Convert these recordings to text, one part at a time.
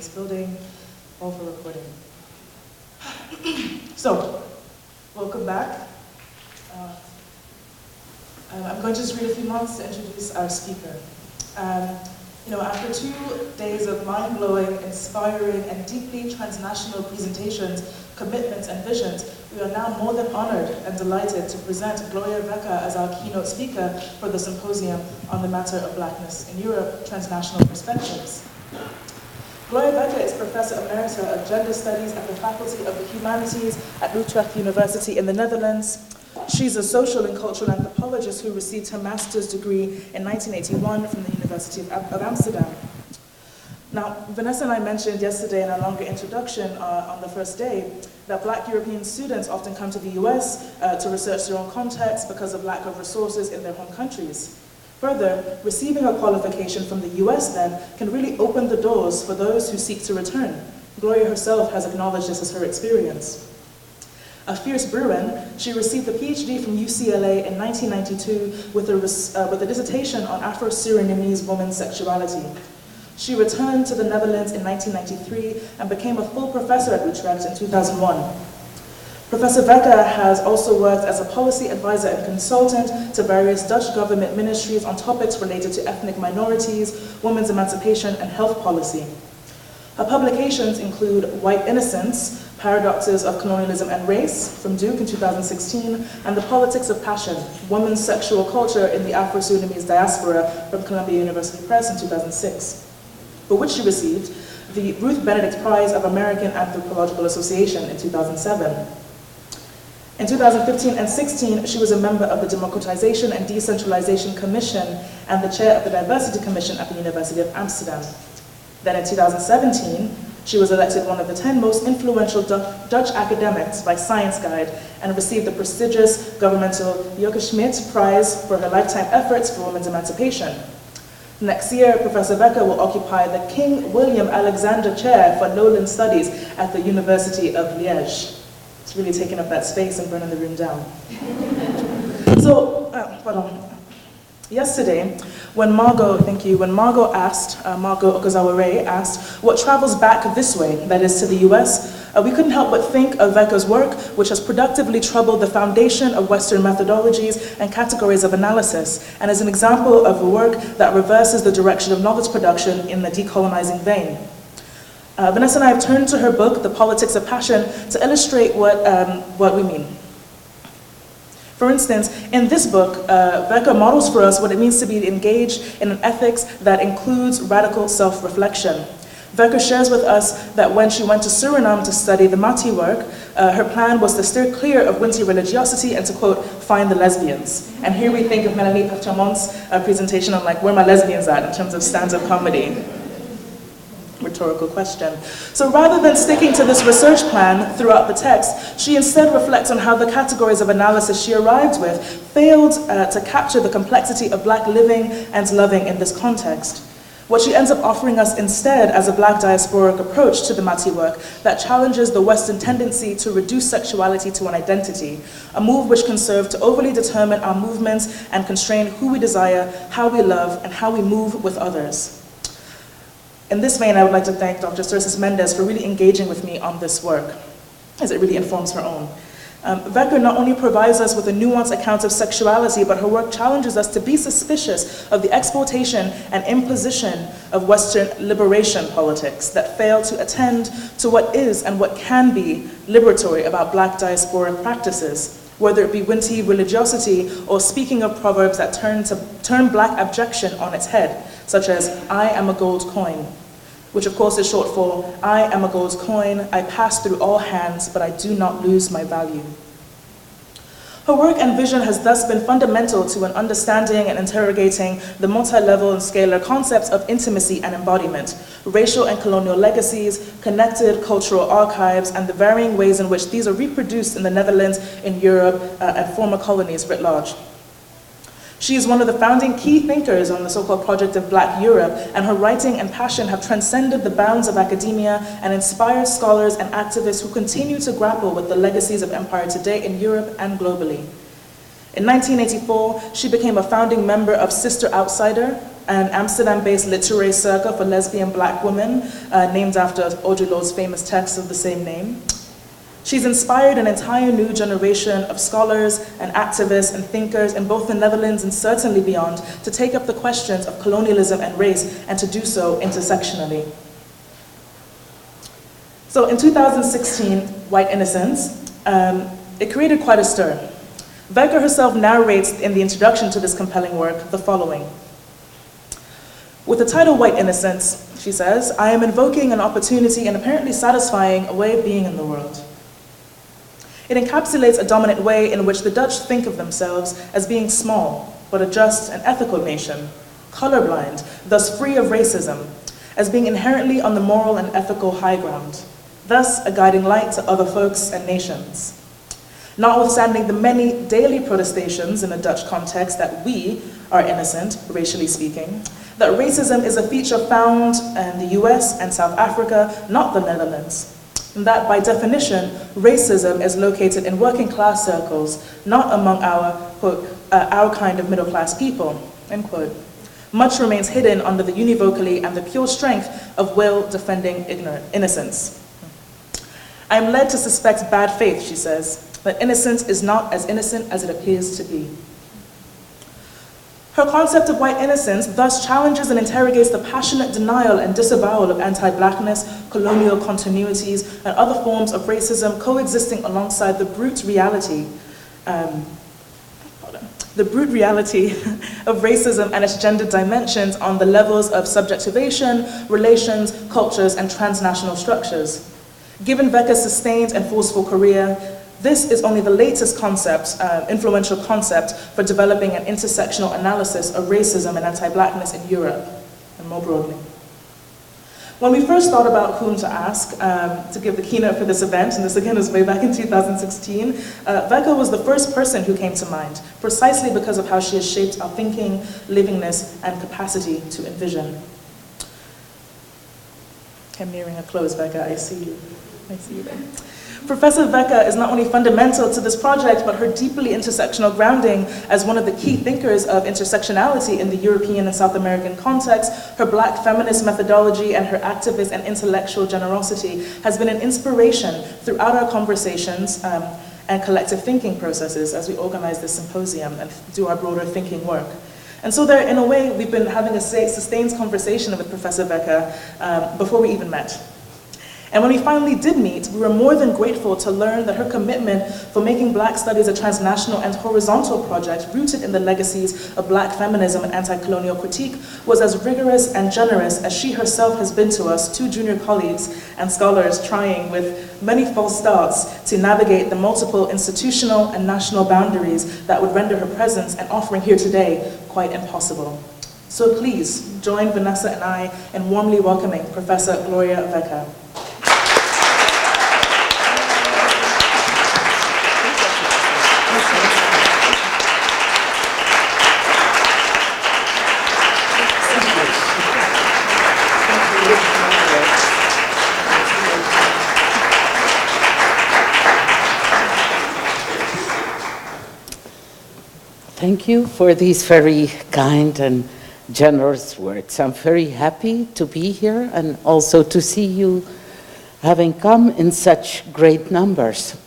this building, all for recording. So, welcome back. I'm going to just read a few notes to introduce our speaker. After 2 days of mind-blowing, inspiring, and deeply transnational presentations, commitments, and visions, we are now more than honored and delighted to present Gloria Wekker as our keynote speaker for the symposium on the matter of Blackness in Europe, Transnational Perspectives. Gloria Wekker is Professor Emerita of Gender Studies at the Faculty of the Humanities at Utrecht University in the Netherlands. She's a social and cultural anthropologist who received her master's degree in 1981 from the University of Amsterdam. Now, Vanessa and I mentioned yesterday in our longer introduction on the first day that Black European students often come to the US to research their own context because of lack of resources in their home countries. Further, receiving a qualification from the US then can really open the doors for those who seek to return. Gloria herself has acknowledged this as her experience. A fierce Bruin, she received a PhD from UCLA in 1992 with a dissertation on Afro-Surinamese women's sexuality. She returned to the Netherlands in 1993 and became a full professor at Utrecht in 2001. Professor Wekker has also worked as a policy advisor and consultant to various Dutch government ministries on topics related to ethnic minorities, women's emancipation, and health policy. Her publications include White Innocence, Paradoxes of Colonialism and Race, from Duke in 2016, and The Politics of Passion, Women's Sexual Culture in the Afro-Surinamese Diaspora, from Columbia University Press in 2006, for which she received the Ruth Benedict Prize of American Anthropological Association in 2007. In 2015 and 16, she was a member of the Democratization and Decentralization Commission and the chair of the Diversity Commission at the University of Amsterdam. Then in 2017, she was elected one of the 10 most influential Dutch academics by Science Guide and received the prestigious governmental Joke Schmidt Prize for her lifetime efforts for women's emancipation. Next year, Professor Wekker will occupy the King William Alexander Chair for Lowland Studies at the University of Liège. It's really taking up that space and burning the room down. Yesterday, when Margot Okazawa-Ray asked, what travels back this way, that is to the US, we couldn't help but think of Wekker's work, which has productively troubled the foundation of Western methodologies and categories of analysis, and is an example of a work that reverses the direction of knowledge production in the decolonizing vein. Vanessa and I have turned to her book, The Politics of Passion, to illustrate what we mean. For instance, in this book, Wekker models for us what it means to be engaged in an ethics that includes radical self-reflection. Wekker shares with us that when she went to Suriname to study the Mati work, her plan was to steer clear of Winti religiosity and to, quote, find the lesbians. And here we think of Melanie Pachamont's presentation on, like, where my lesbians at in terms of stand-up comedy. Rhetorical question. So rather than sticking to this research plan throughout the text, she instead reflects on how the categories of analysis she arrived with failed to capture the complexity of Black living and loving in this context. What she ends up offering us instead as a Black diasporic approach to the Mati work that challenges the Western tendency to reduce sexuality to an identity, a move which can serve to overly determine our movements and constrain who we desire, how we love, and how we move with others. In this vein, I would like to thank Dr. Circes Mendes for really engaging with me on this work, as it really informs her own. Wekker not only provides us with a nuanced account of sexuality, but her work challenges us to be suspicious of the exploitation and imposition of Western liberation politics that fail to attend to what is and what can be liberatory about Black diasporic practices, whether it be Winti religiosity or speaking of proverbs that turn Black abjection on its head, such as, I am a gold coin, which of course is short for, I am a gold coin, I pass through all hands, but I do not lose my value. Her work and vision has thus been fundamental to an understanding and interrogating the multi-level and scalar concepts of intimacy and embodiment, racial and colonial legacies, connected cultural archives, and the varying ways in which these are reproduced in the Netherlands, in Europe, and former colonies writ large. She is one of the founding key thinkers on the so-called Project of Black Europe, and her writing and passion have transcended the bounds of academia and inspired scholars and activists who continue to grapple with the legacies of empire today in Europe and globally. In 1984, she became a founding member of Sister Outsider, an Amsterdam-based literary circle for lesbian black women, named after Audre Lorde's famous text of the same name. She's inspired an entire new generation of scholars and activists and thinkers in both the Netherlands and certainly beyond to take up the questions of colonialism and race and to do so intersectionally. So in 2016, White Innocence, it created quite a stir. Wekker herself narrates in the introduction to this compelling work the following. With the title White Innocence, she says, I am invoking an opportunity and apparently satisfying a way of being in the world. It encapsulates a dominant way in which the Dutch think of themselves as being small, but a just and ethical nation, colorblind, thus free of racism, as being inherently on the moral and ethical high ground, thus a guiding light to other folks and nations. Notwithstanding the many daily protestations in a Dutch context that we are innocent, racially speaking, that racism is a feature found in the US and South Africa, not the Netherlands. And that by definition, racism is located in working class circles, not among our, quote, our kind of middle class people, end quote. Much remains hidden under the univocally and the pure strength of will defending innocence. I am led to suspect bad faith, she says, that innocence is not as innocent as it appears to be. Her concept of white innocence thus challenges and interrogates the passionate denial and disavowal of anti-blackness, colonial continuities, and other forms of racism coexisting alongside the brute reality of racism and its gendered dimensions on the levels of subjectivation, relations, cultures, and transnational structures. Given Wekker's sustained and forceful career, this is only the latest concept, influential concept for developing an intersectional analysis of racism and anti-blackness in Europe, and more broadly. When we first thought about whom to ask to give the keynote for this event, and this again was way back in 2016, Wekker was the first person who came to mind, precisely because of how she has shaped our thinking, livingness, and capacity to envision. I'm nearing a close, Wekker, I see you. I see you there. Professor Wekker is not only fundamental to this project, but her deeply intersectional grounding as one of the key thinkers of intersectionality in the European and South American context, her black feminist methodology, and her activist and intellectual generosity has been an inspiration throughout our conversations and collective thinking processes as we organize this symposium and do our broader thinking work. And so there, in a way, we've been having a sustained conversation with Professor Wekker before we even met. And when we finally did meet, we were more than grateful to learn that her commitment for making Black studies a transnational and horizontal project rooted in the legacies of Black feminism and anti-colonial critique was as rigorous and generous as she herself has been to us, two junior colleagues and scholars trying with many false starts to navigate the multiple institutional and national boundaries that would render her presence and offering here today quite impossible. So please join Vanessa and I in warmly welcoming Professor Gloria Wekker. Thank you for these very kind and generous words. I'm very happy to be here and also to see you having come in such great numbers.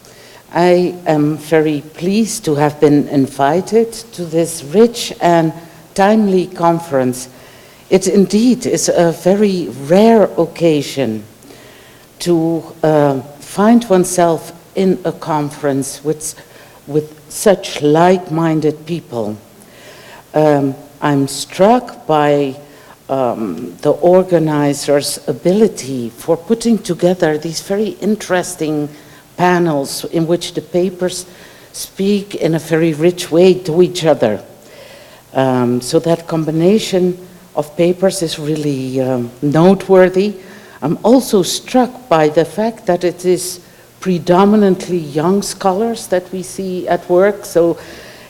I am very pleased to have been invited to this rich and timely conference. It indeed is a very rare occasion to find oneself in a conference with such like-minded people. I'm struck by the organizers' ability for putting together these very interesting panels in which the papers speak in a very rich way to each other. So that combination of papers is really noteworthy. I'm also struck by the fact that it is predominantly young scholars that we see at work, so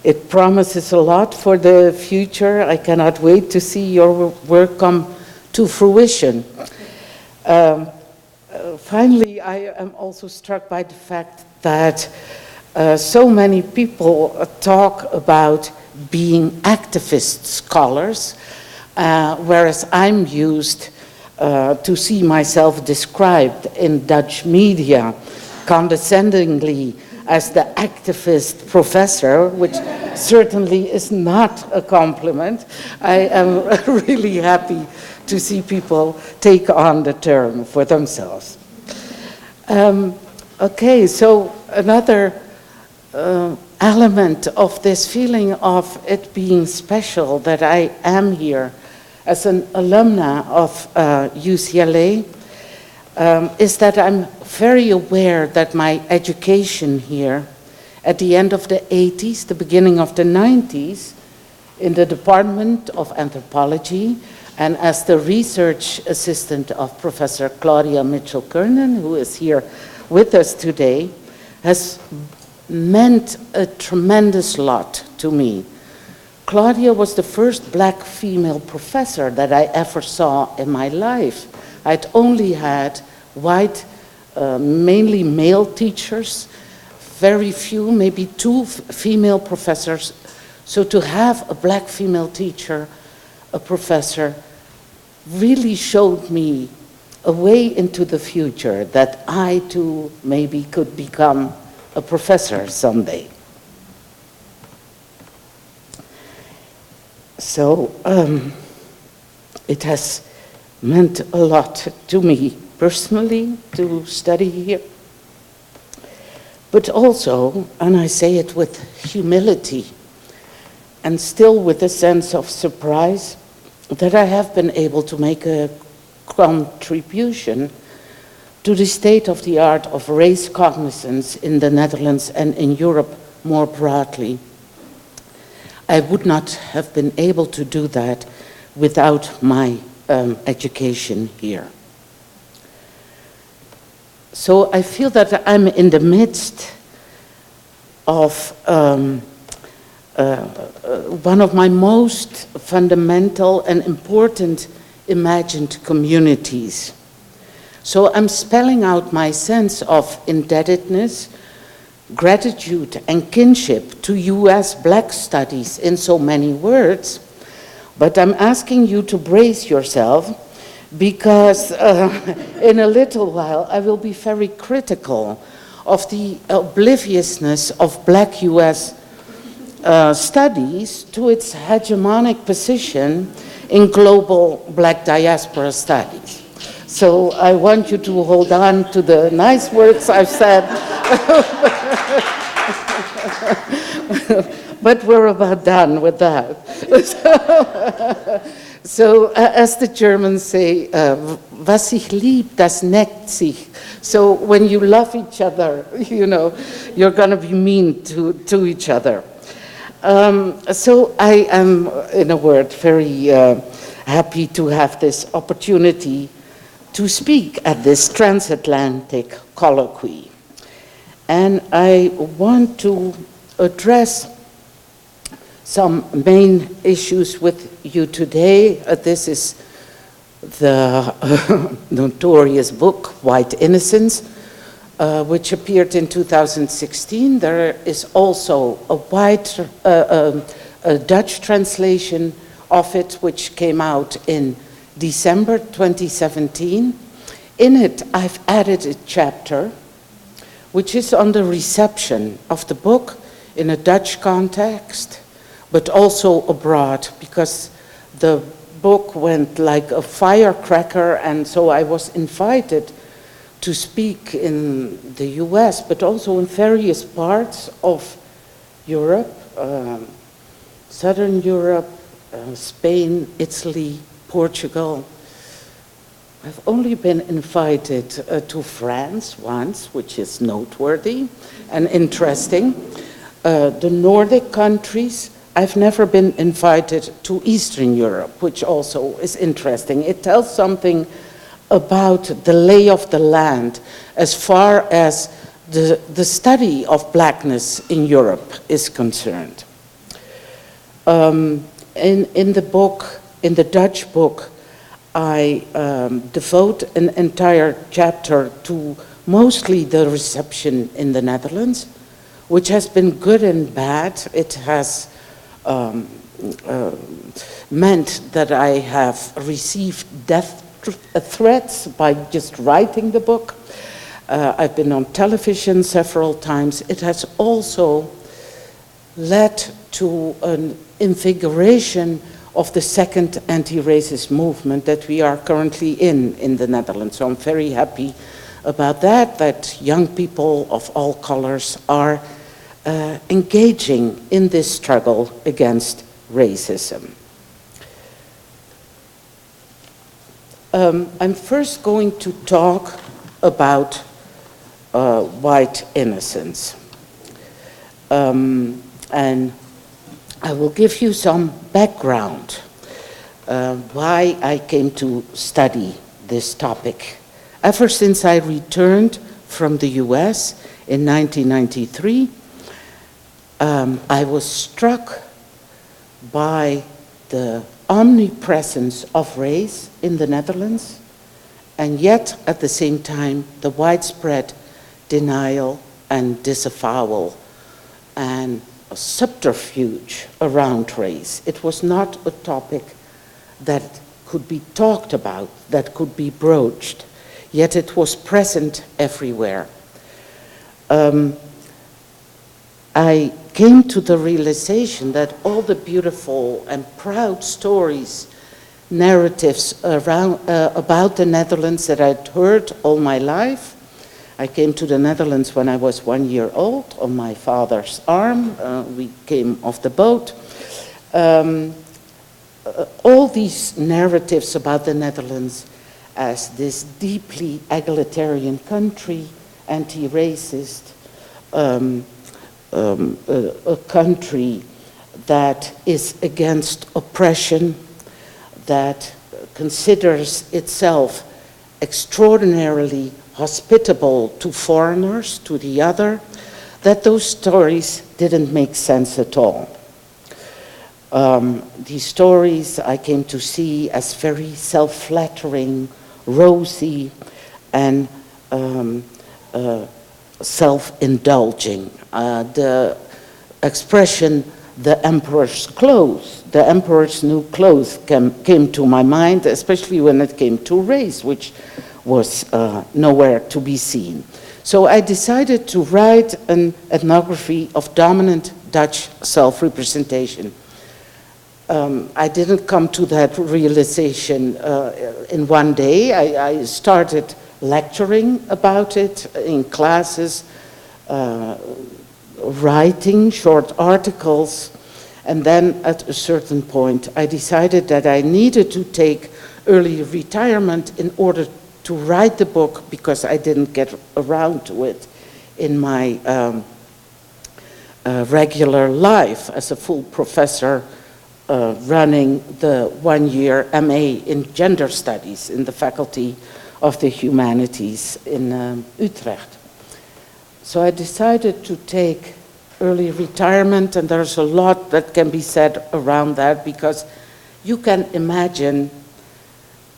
it promises a lot for the future. I cannot wait to see your work come to fruition. Finally, I am also struck by the fact that so many people talk about being activist scholars. whereas I'm used to see myself described in Dutch media condescendingly as the activist professor, which certainly is not a compliment. I am really happy to see people take on the term for themselves. Okay, so another element of this feeling of it being special that I am here as an alumna of UCLA is that I'm very aware that my education here at the end of the 80s, the beginning of the 90s, in the Department of Anthropology and as the research assistant of Professor Gloria Mitchell-Kernan, who is here with us today, has meant a tremendous lot to me. Claudia was the first black female professor that I ever saw in my life. I'd only had white, mainly male teachers, very few, maybe two female professors. So to have a black female teacher, a professor, really showed me a way into the future that I too maybe could become a professor someday. So it has meant a lot to me personally to study here, but also, and I say it with humility and still with a sense of surprise, that I have been able to make a contribution to the state of the art of race cognizance in the Netherlands and in Europe more broadly. I would not have been able to do that without my education here. So I feel that I'm in the midst of one of my most fundamental and important imagined communities. So I'm spelling out my sense of indebtedness, gratitude and kinship to US Black studies in so many words, but I'm asking you to brace yourself because in a little while I will be very critical of the obliviousness of Black US studies to its hegemonic position in global Black diaspora studies. So I want you to hold on to the nice words I've said. But we're about done with that. So as the Germans say, was sich liebt, das neckt sich. So when you love each other, you know, you're going to be mean to each other. So I am, in a word, very happy to have this opportunity to speak at this transatlantic colloquy. And I want to address some main issues with you today. This is the notorious book, White Innocence, which appeared in 2016. There is also a Dutch translation of it, which came out in December 2017. In it, I've added a chapter which is on the reception of the book in a Dutch context, but also abroad, because the book went like a firecracker, and so I was invited to speak in the US, but also in various parts of Europe, Southern Europe, Spain, Italy, Portugal. I've only been invited to France once, which is noteworthy and interesting. The Nordic countries, I've never been invited to Eastern Europe, which also is interesting. It tells something about the lay of the land as far as the study of blackness in Europe is concerned. In the book, in the Dutch book, I devote an entire chapter to mostly the reception in the Netherlands, which has been good and bad. It has meant that I have received death threats by just writing the book. I've been on television several times. It has also led to an invigoration of the second anti-racist movement that we are currently in the Netherlands. So I'm very happy about that young people of all colors are engaging in this struggle against racism. I'm first going to talk about white innocence. And I will give you some background why I came to study this topic. Ever since I returned from the US in 1993, I was struck by the omnipresence of race in the Netherlands, and yet at the same time the widespread denial and disavowal and a subterfuge around race. It was not a topic that could be talked about, that could be broached, yet it was present everywhere. I came to the realization that all the beautiful and proud stories, narratives about the Netherlands that I'd heard all my life. I came to the Netherlands when I was 1 year old on my father's arm. We came off the boat. All these narratives about the Netherlands as this deeply egalitarian country, anti-racist, a country that is against oppression, that considers itself extraordinarily hospitable to foreigners, to the other, that those stories didn't make sense at all. These stories I came to see as very self-flattering, rosy, and self-indulging. The expression, the emperor's clothes, the emperor's new clothes came to my mind, especially when it came to race, which was nowhere to be seen. So I decided to write an ethnography of dominant Dutch self-representation. I didn't come to that realization in one day. I started lecturing about it in classes, writing short articles, and then at a certain point I decided that I needed to take early retirement in order to write the book, because I didn't get around to it in my regular life as a full professor running the 1-year MA in Gender Studies in the Faculty of the Humanities in Utrecht. So I decided to take early retirement, and there's a lot that can be said around that, because you can imagine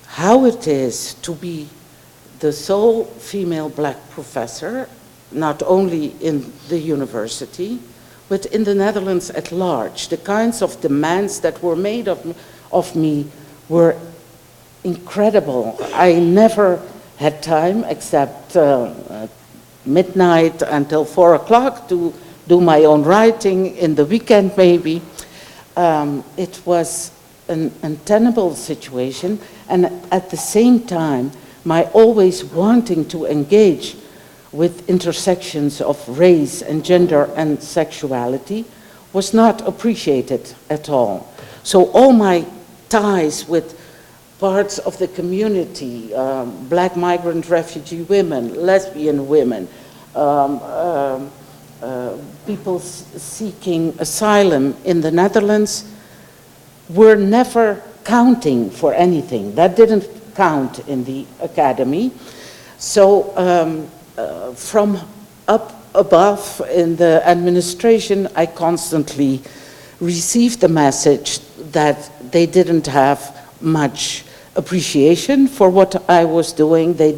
how it is to be the sole female black professor, not only in the university, but in the Netherlands at large. The kinds of demands that were made of me were incredible. I never had time, except midnight until 4 o'clock, to do my own writing, in the weekend maybe. It was an untenable situation, and at the same time, my always wanting to engage with intersections of race and gender and sexuality was not appreciated at all. So all my ties with parts of the community, black migrant refugee women, lesbian women, people seeking asylum in the Netherlands, were never counting for anything. That didn't count in the academy. So from up above in the administration, I constantly received the message that they didn't have much appreciation for what I was doing. They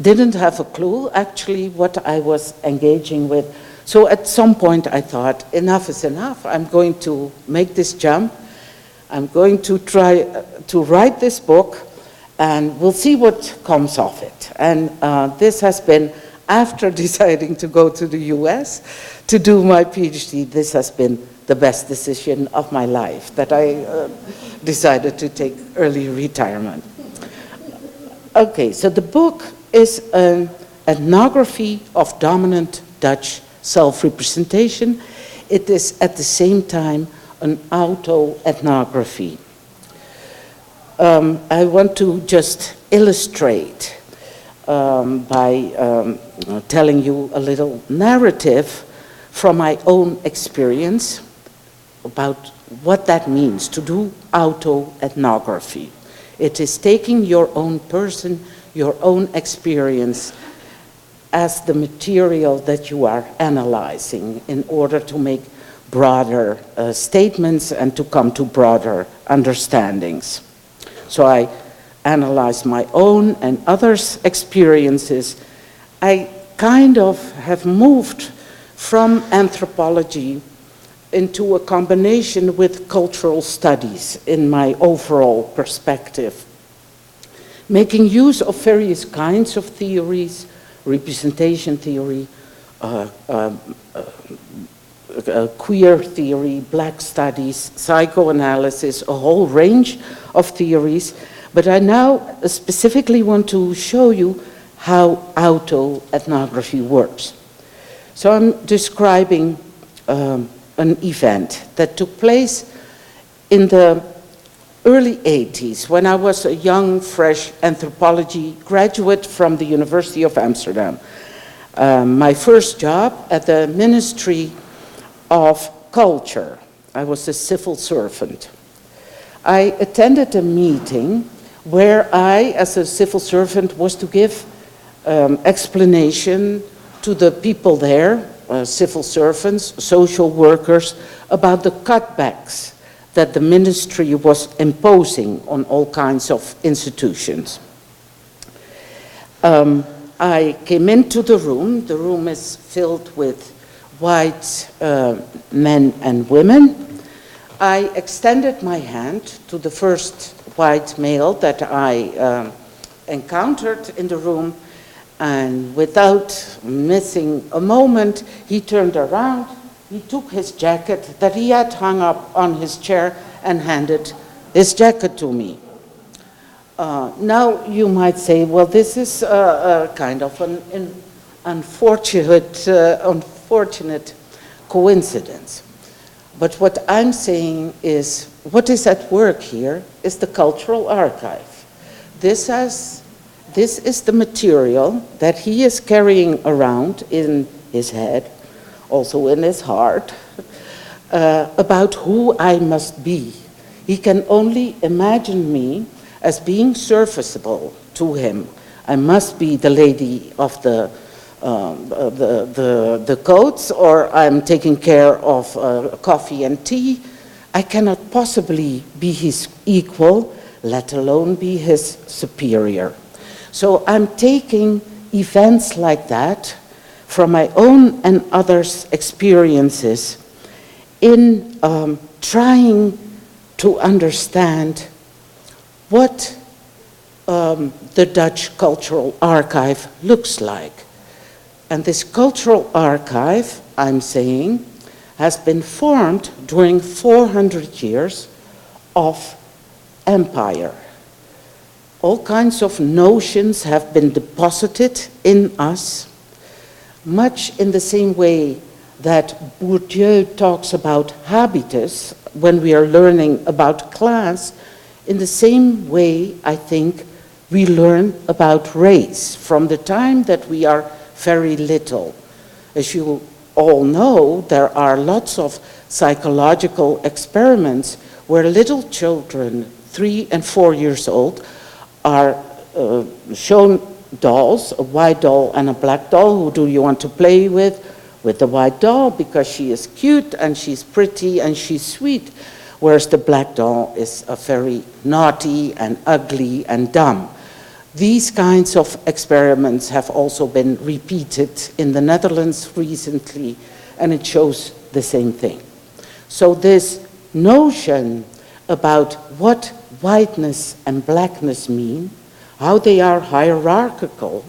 didn't have a clue actually what I was engaging with. So at some point I thought, enough is enough. I'm going to make this jump. I'm going to try to write this book, and we'll see what comes of it. And this has been, after deciding to go to the US to do my PhD, this has been the best decision of my life, that I decided to take early retirement. Okay, so the book is an ethnography of dominant Dutch self-representation. It is at the same time an auto-ethnography. I want to just illustrate by telling you a little narrative from my own experience about what that means to do auto-ethnography. It is taking your own person, your own experience as the material that you are analyzing in order to make broader statements and to come to broader understandings. So I analyze my own and others' experiences. I kind of have moved from anthropology into a combination with cultural studies in my overall perspective, making use of various kinds of theories, representation theory, queer theory, black studies, psychoanalysis, a whole range of theories. But I now specifically want to show you how auto-ethnography works. So I'm describing an event that took place in the early 80s when I was a young, fresh anthropology graduate from the University of Amsterdam. My first job at the Ministry of Culture. I was a civil servant. I attended a meeting where I, as a civil servant, was to give explanation to the people there, civil servants, social workers, about the cutbacks that the ministry was imposing on all kinds of institutions. I came into the room. The room is filled with white men and women. I extended my hand to the first white male that I encountered in the room, and without missing a moment, he turned around, he took his jacket that he had hung up on his chair and handed his jacket to me. Now you might say, well, this is a kind of an unfortunate coincidence. But what I'm saying is, what is at work here is the cultural archive. This is the material that he is carrying around in his head, also in his heart, about who I must be. He can only imagine me as being serviceable to him. I must be the lady of the coats, or I'm taking care of coffee and tea. I cannot possibly be his equal, let alone be his superior. So I'm taking events like that from my own and others' experiences in trying to understand what the Dutch Cultural Archive looks like. And this cultural archive, I'm saying, has been formed during 400 years of empire. All kinds of notions have been deposited in us, much in the same way that Bourdieu talks about habitus when we are learning about class. In the same way, I think, we learn about race from the time that we are very little. As you all know, there are lots of psychological experiments where little children, 3 and 4 years old, are shown dolls, a white doll and a black doll. Who do you want to play with? With the white doll, because she is cute and she's pretty and she's sweet, whereas the black doll is very naughty and ugly and dumb. These kinds of experiments have also been repeated in the Netherlands recently, and it shows the same thing. So this notion about what whiteness and blackness mean, how they are hierarchical,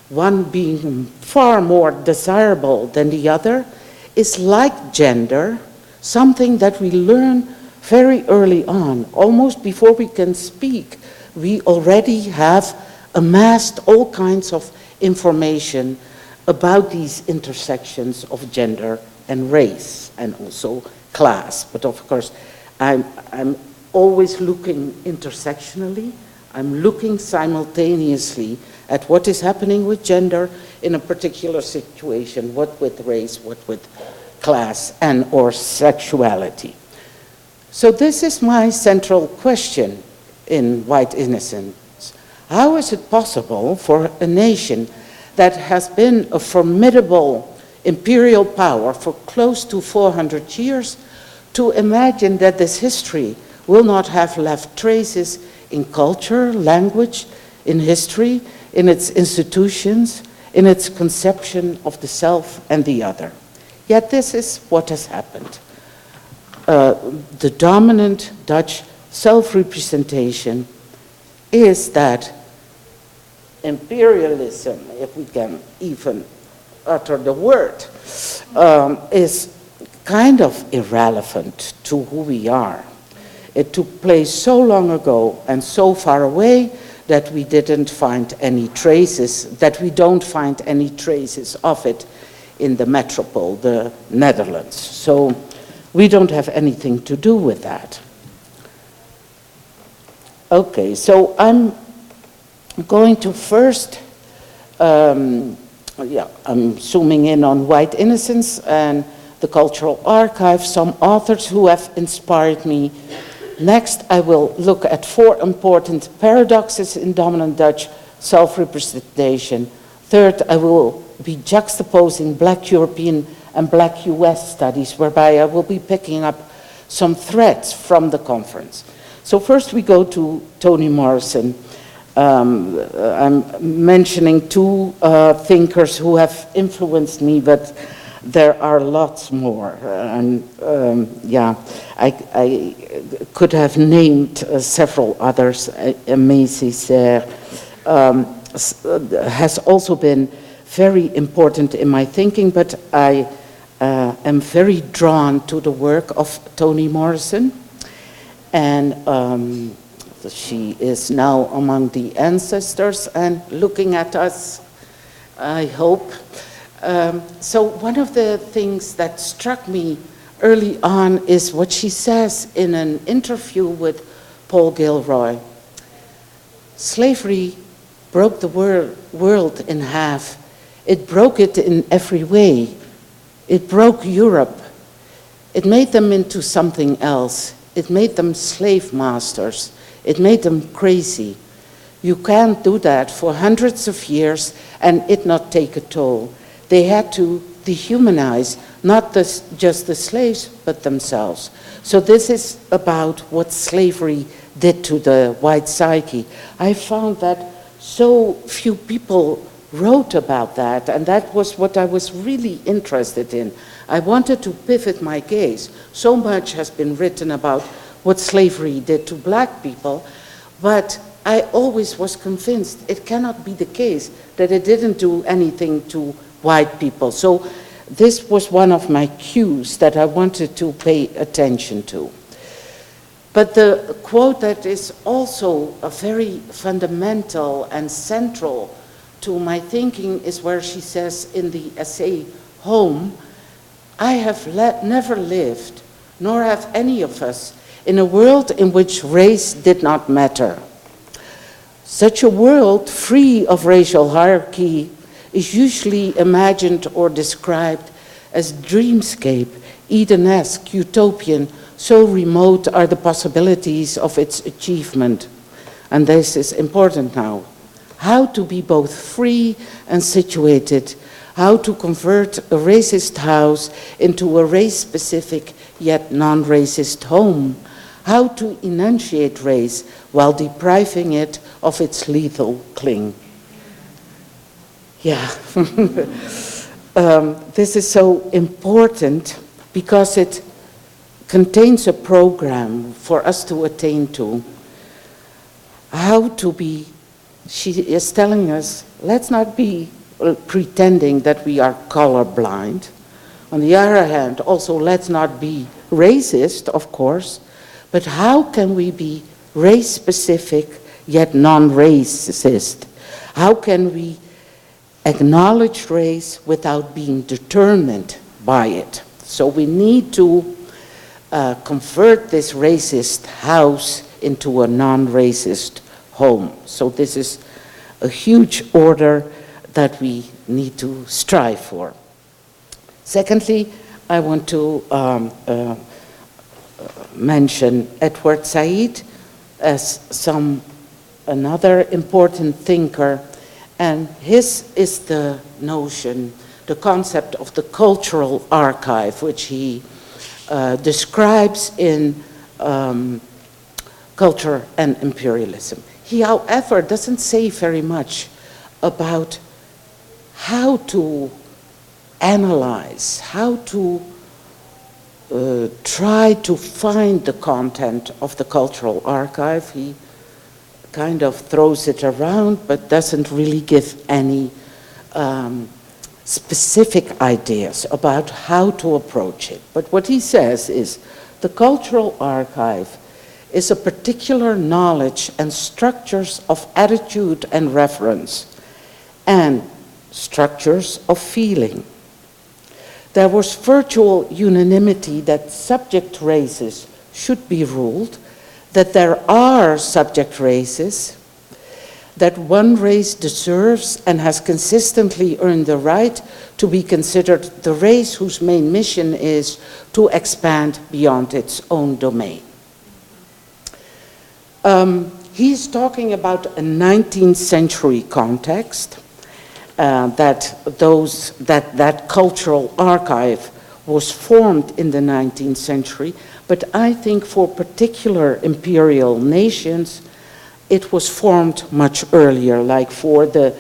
one being far more desirable than the other, is like gender, something that we learn very early on. Almost before we can speak, we already have amassed all kinds of information about these intersections of gender and race, and also class. But of course, I'm always looking intersectionally. I'm looking simultaneously at what is happening with gender in a particular situation, what with race, what with class and or sexuality. So this is my central question in White Innocence. How is it possible for a nation that has been a formidable imperial power for close to 400 years to imagine that this history will not have left traces in culture, language, in history, in its institutions, in its conception of the self and the other? Yet this is what has happened. The dominant Dutch self-representation is that imperialism, if we can even utter the word, is kind of irrelevant to who we are. It took place so long ago and so far away that we didn't find any traces, that we don't find any traces of it in the metropole, the Netherlands. So we don't have anything to do with that. Okay, so I'm going to first, I'm zooming in on White Innocence and the Cultural Archive, some authors who have inspired me. Next, I will look at 4 important paradoxes in dominant Dutch self-representation. Third, I will be juxtaposing Black European and Black US studies, whereby I will be picking up some threads from the conference. So first we go to Toni Morrison. I'm mentioning 2 thinkers who have influenced me, but there are lots more. I could have named several others. Aimé Césaire has also been very important in my thinking, but I am very drawn to the work of Toni Morrison. And she is now among the ancestors and looking at us, I hope. So one of the things that struck me early on is what she says in an interview with Paul Gilroy. Slavery broke the world in half. It broke it in every way. It broke Europe. It made them into something else. It made them slave masters. It made them crazy. You can't do that for hundreds of years and it not take a toll. They had to dehumanize not just the slaves, but themselves. So this is about what slavery did to the white psyche. I found that so few people wrote about that, and that was what I was really interested in. I wanted to pivot my gaze. So much has been written about what slavery did to black people, but I always was convinced it cannot be the case that it didn't do anything to white people. So this was one of my cues that I wanted to pay attention to. But the quote that is also a very fundamental and central to my thinking is where she says in the essay, Home, I have never lived, nor have any of us, in a world in which race did not matter. Such a world free of racial hierarchy is usually imagined or described as dreamscape, Edenesque, utopian, so remote are the possibilities of its achievement. And this is important now. How to be both free and situated, how to convert a racist house into a race-specific yet non-racist home, how to enunciate race while depriving it of its lethal cling. Yeah, this is so important because it contains a program for us to attain to, how to be, she is telling us, let's not be pretending that we are colorblind. On the other hand, also let's not be racist, of course, but how can we be race-specific yet non-racist? How can we acknowledge race without being determined by it? So we need to convert this racist house into a non-racist home. So this is a huge order that we need to strive for. Secondly, I want to mention Edward Said as another important thinker, and his is the notion, the concept of the cultural archive, which he describes in Culture and Imperialism. He, however, doesn't say very much about how to analyze, how to try to find the content of the cultural archive. He kind of throws it around, but doesn't really give any specific ideas about how to approach it. But what he says is, the cultural archive is a particular knowledge and structures of attitude and reference, and structures of feeling. There was virtual unanimity that subject races should be ruled, that there are subject races, that one race deserves and has consistently earned the right to be considered the race whose main mission is to expand beyond its own domain. He's talking about a 19th century context, that cultural archive was formed in the 19th century, but I think for particular imperial nations, it was formed much earlier, like for the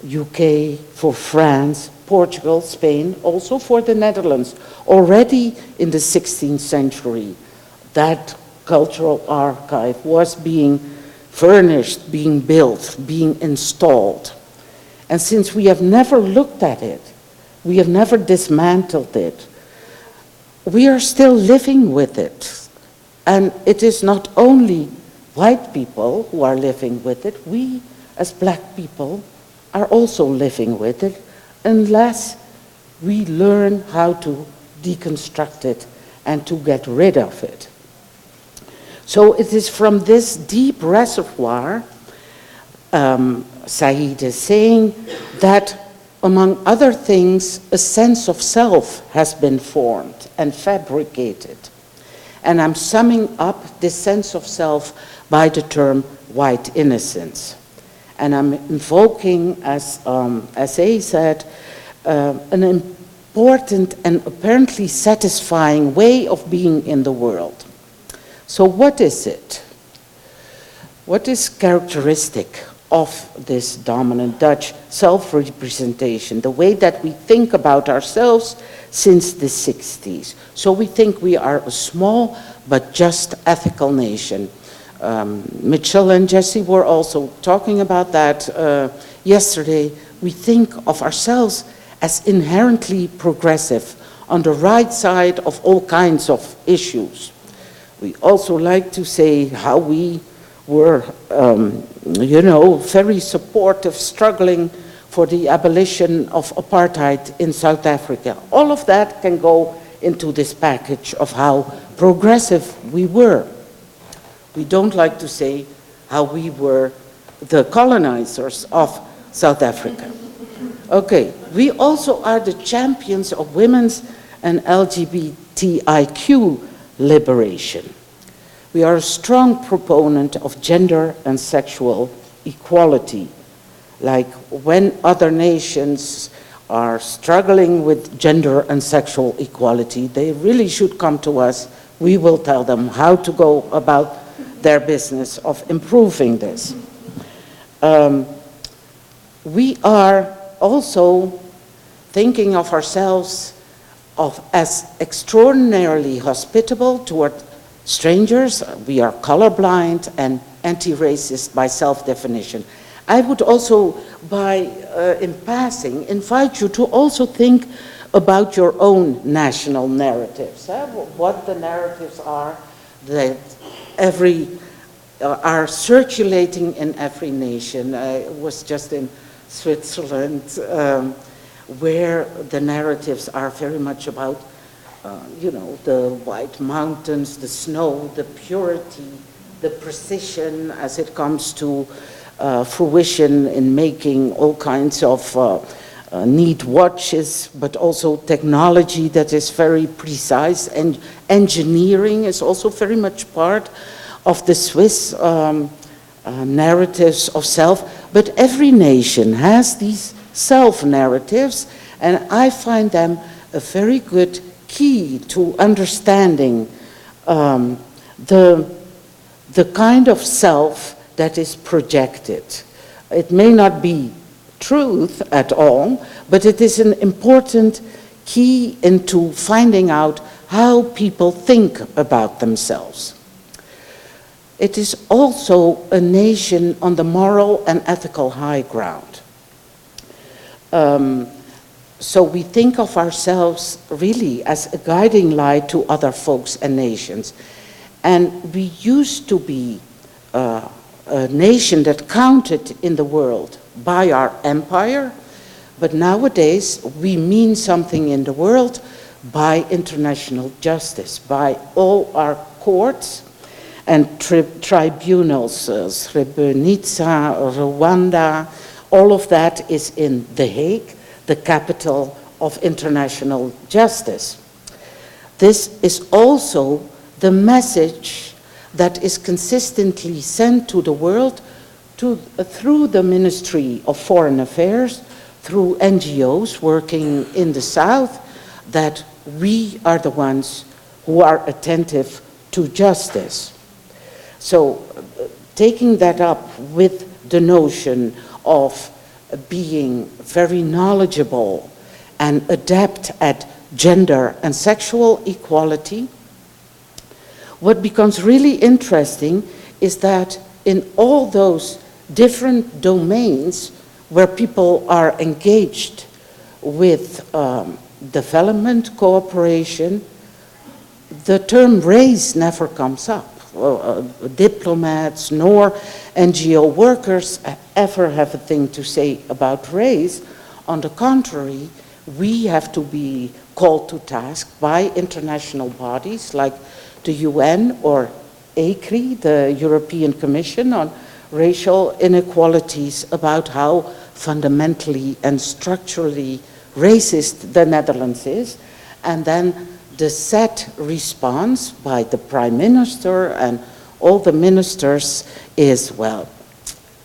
UK, for France, Portugal, Spain, also for the Netherlands. Already in the 16th century, that cultural archive was being furnished, being built, being installed. And since we have never looked at it, we have never dismantled it, we are still living with it. And it is not only white people who are living with it, we as black people are also living with it, unless we learn how to deconstruct it and to get rid of it. So it is from this deep reservoir, Said is saying, that among other things, a sense of self has been formed and fabricated. And I'm summing up this sense of self by the term white innocence. And I'm invoking, as A said, an important and apparently satisfying way of being in the world. So what is it? What is characteristic of this dominant Dutch self-representation, the way that we think about ourselves since the 60s? So we think we are a small but just ethical nation. Mitchell and Jesse were also talking about that yesterday. We think of ourselves as inherently progressive, on the right side of all kinds of issues. We also like to say how we were, very supportive, struggling for the abolition of apartheid in South Africa. All of that can go into this package of how progressive we were. We don't like to say how we were the colonizers of South Africa. Okay, we also are the champions of women's and LGBTIQ liberation. We are a strong proponent of gender and sexual equality. Like when other nations are struggling with gender and sexual equality, they really should come to us. We will tell them how to go about their business of improving this. We are also thinking of ourselves as extraordinarily hospitable toward strangers. We are colorblind and anti-racist by self-definition. I would also, in passing, invite you to also think about your own national narratives, what the narratives are that are circulating in every nation. I was just in Switzerland, where the narratives are very much about, the white mountains, the snow, the purity, the precision as it comes to fruition in making all kinds of neat watches, but also technology that is very precise, and engineering is also very much part of the Swiss narratives of self. But every nation has these self-narratives, and I find them a very good key to understanding the kind of self that is projected. It may not be truth at all, but it is an important key into finding out how people think about themselves. It is also a nation on the moral and ethical high ground. So we think of ourselves really as a guiding light to other folks and nations. And we used to be a nation that counted in the world by our empire, but nowadays we mean something in the world by international justice, by all our courts and tribunals, Srebrenica, Rwanda, all of that is in The Hague, the capital of international justice. This is also the message that is consistently sent to the world through the Ministry of Foreign Affairs, through NGOs working in the South, that we are the ones who are attentive to justice. So taking that up with the notion of being very knowledgeable and adept at gender and sexual equality, what becomes really interesting is that in all those different domains where people are engaged with development cooperation, the term race never comes up. Diplomats nor NGO workers ever have a thing to say about race. On the contrary, we have to be called to task by international bodies like the UN or ECRI, the European Commission on Racial Inequalities, about how fundamentally and structurally racist the Netherlands is, and then the set response by the Prime Minister and all the ministers is, well,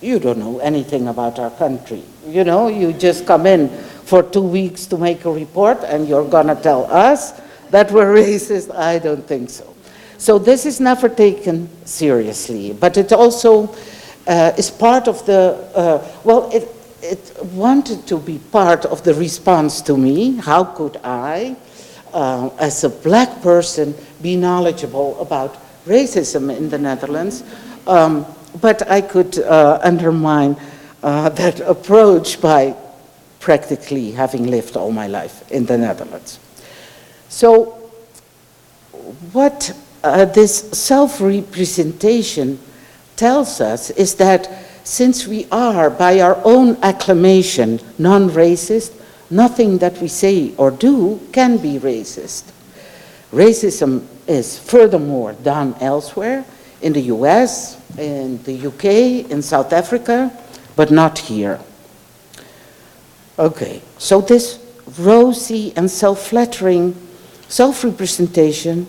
you don't know anything about our country. You know, you just come in for 2 weeks to make a report and you're gonna tell us that we're racist. I don't think so. So this is never taken seriously, but it also is part of the, it wanted to be part of the response to me. How could I, as a black person, be knowledgeable about racism in the Netherlands? But I could undermine that approach by practically having lived all my life in the Netherlands. So what this self-representation tells us is that since we are, by our own acclamation, non-racist, nothing that we say or do can be racist. Racism is furthermore done elsewhere, in the US, in the UK, in South Africa, but not here. Okay, so this rosy and self-flattering self-representation,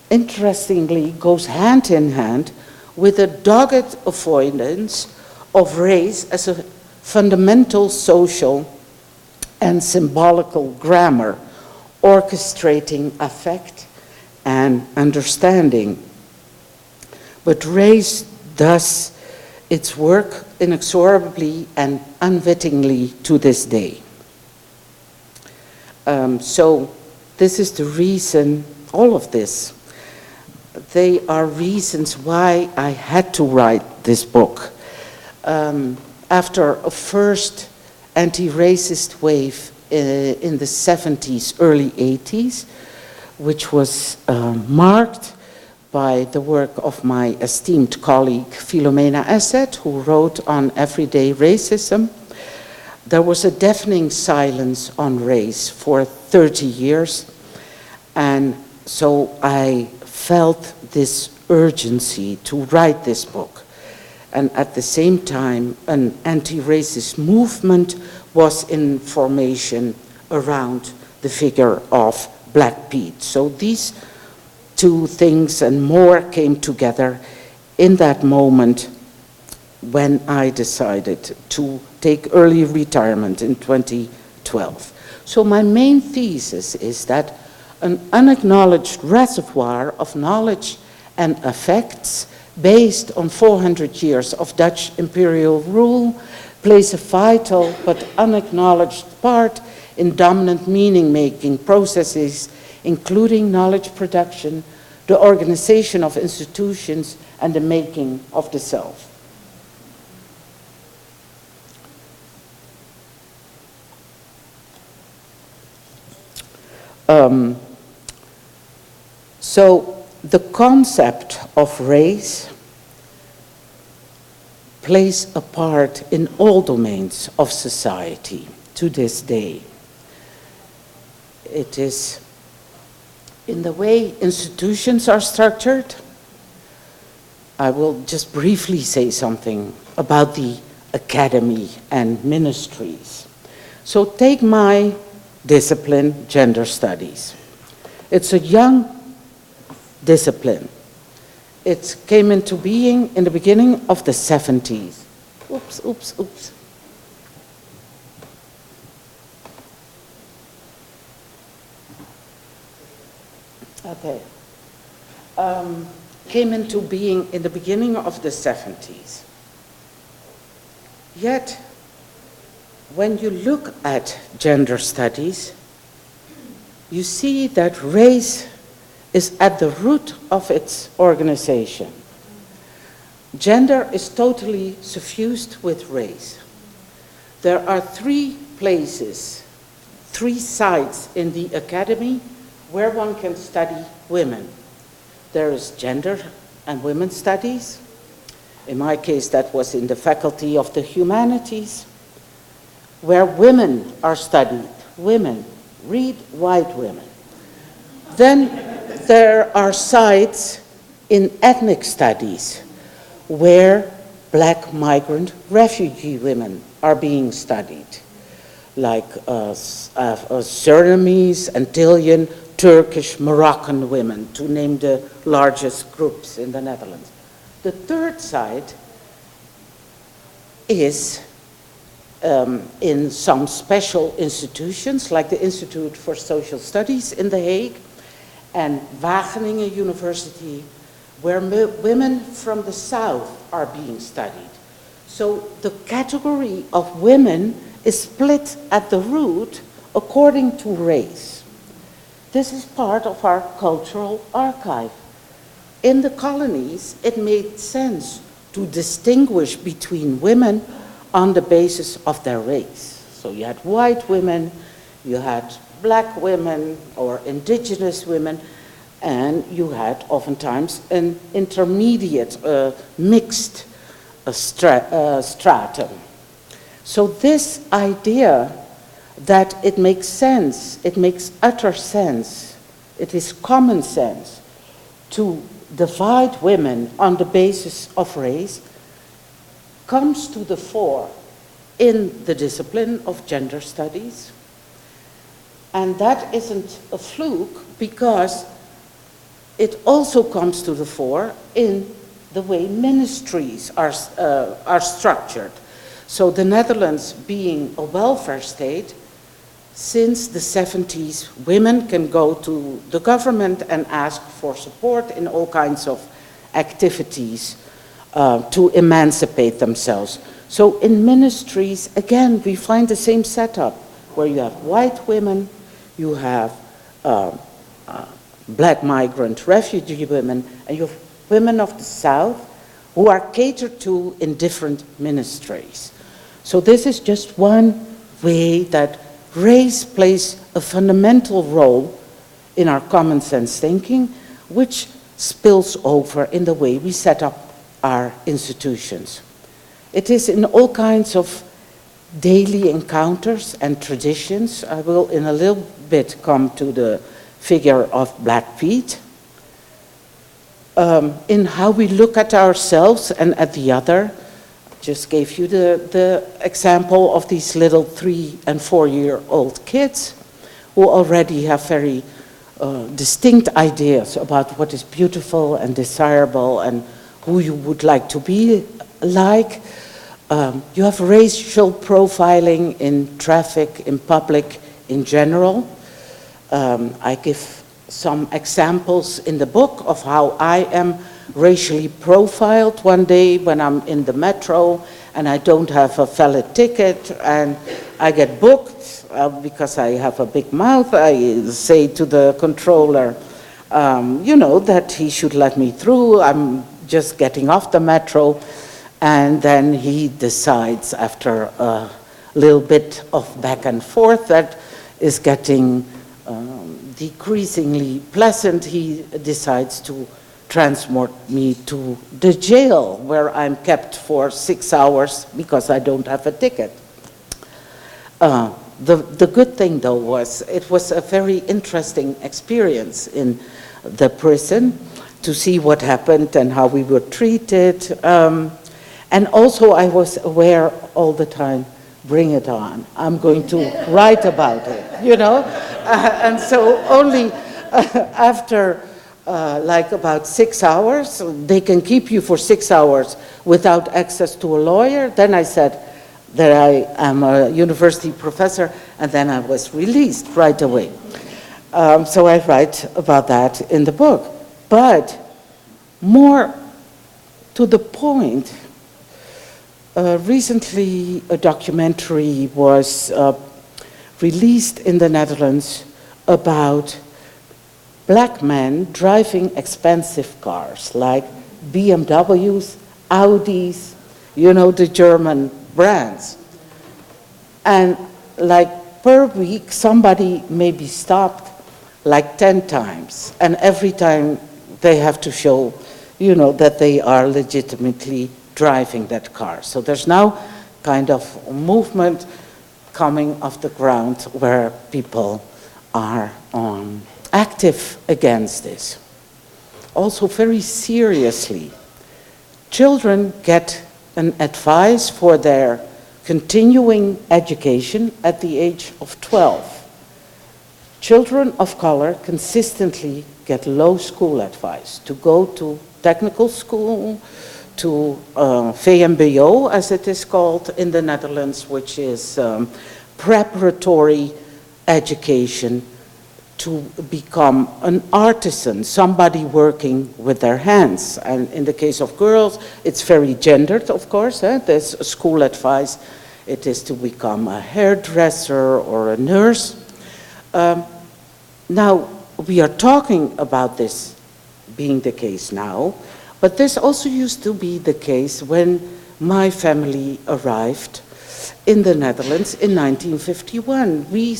interestingly, goes hand in hand with a dogged avoidance of race as a fundamental social and symbolical grammar, orchestrating affect and understanding. But race does its work inexorably and unwittingly to this day. So this is the reason, all of this, they are reasons why I had to write this book. After a first anti-racist wave in the 70s, early 80s, which was marked by the work of my esteemed colleague Philomena Asset, who wrote on everyday racism. There was a deafening silence on race for 30 years, and so I felt this urgency to write this book. And at the same time, an anti-racist movement was in formation around the figure of Black Pete. So these two things and more came together in that moment when I decided to take early retirement in 2012. So my main thesis is that an unacknowledged reservoir of knowledge and effects based on 400 years of Dutch imperial rule plays a vital but unacknowledged part in dominant meaning-making processes, including knowledge production, the organization of institutions, and the making of the self. So the concept of race plays a part in all domains of society to this day. It is in the way institutions are structured. I will just briefly say something about the academy and ministries. So take my discipline, gender studies. It's a young discipline. It came into being in the beginning of the 70s. Oops. Okay. Came into being in the beginning of the 70s. Yet, when you look at gender studies, you see that race is at the root of its organization. Gender is totally suffused with race. There are 3 places, 3 sites in the academy where one can study women. There is gender and women's studies. In my case, that was in the Faculty of the Humanities, where women are studied. Women, read white women. Then there are sites in ethnic studies where Black migrant refugee women are being studied, like Surinamese, Antillean, Turkish, Moroccan women, to name the largest groups in the Netherlands. The third site is in some special institutions, like the Institute for Social Studies in The Hague and Wageningen University, where women from the South are being studied. So the category of women is split at the root according to race. This is part of our cultural archive. In the colonies, it made sense to distinguish between women on the basis of their race. So you had white women, you had Black women or indigenous women, and you had oftentimes an intermediate mixed stratum. So this idea that it makes sense, it makes utter sense, it is common sense to divide women on the basis of race comes to the fore in the discipline of gender studies. And that isn't a fluke, because it also comes to the fore in the way ministries are structured. So the Netherlands being a welfare state, since the 70s, women can go to the government and ask for support in all kinds of activities to emancipate themselves. So in ministries, again, we find the same setup, where you have white women, you have black migrant refugee women, and you have women of the South who are catered to in different ministries. So this is just one way that race plays a fundamental role in our common sense thinking, which spills over in the way we set up our institutions. It is in all kinds of daily encounters and traditions. I will in a little bit come to the figure of Black Pete, in how we look at ourselves and at the other. Just gave you the example of these little 3- and 4-year-old kids who already have very distinct ideas about what is beautiful and desirable and who you would like to be like. You have racial profiling in traffic, in public, in general. I give some examples in the book of how I am racially profiled one day when I'm in the metro and I don't have a valid ticket and I get booked because I have a big mouth. I say to the controller, you know, that he should let me through. I'm just getting off the metro. And then he decides, after a little bit of back and forth that is getting decreasingly pleasant, he decides to transport me to the jail where I'm kept for 6 hours because I don't have a ticket. The good thing, though, was it was a very interesting experience in the prison to see what happened and how we were treated. And also I was aware all the time, bring it on. I'm going to write about it, you know? And so only after like about 6 hours, they can keep you for 6 hours without access to a lawyer. Then I said that I am a university professor, and then I was released right away. So I write about that in the book. But more to the point, recently a documentary was released in the Netherlands about black men driving expensive cars like BMWs, Audis, you know, the German brands. And like per week somebody may be stopped like 10 times, and every time they have to show, you know, that they are legitimately driving that car. So there's now kind of a movement coming off the ground where people are active against this. Also very seriously, children get an advice for their continuing education at the age of 12. Children of color consistently get low school advice to go to technical school, to VMBO, as it is called in the Netherlands, which is preparatory education to become an artisan, somebody working with their hands. And in the case of girls, it's very gendered, of course. There's school advice. It is to become a hairdresser or a nurse. Now, we are talking about this being the case now, but this also used to be the case when my family arrived in the Netherlands in 1951. We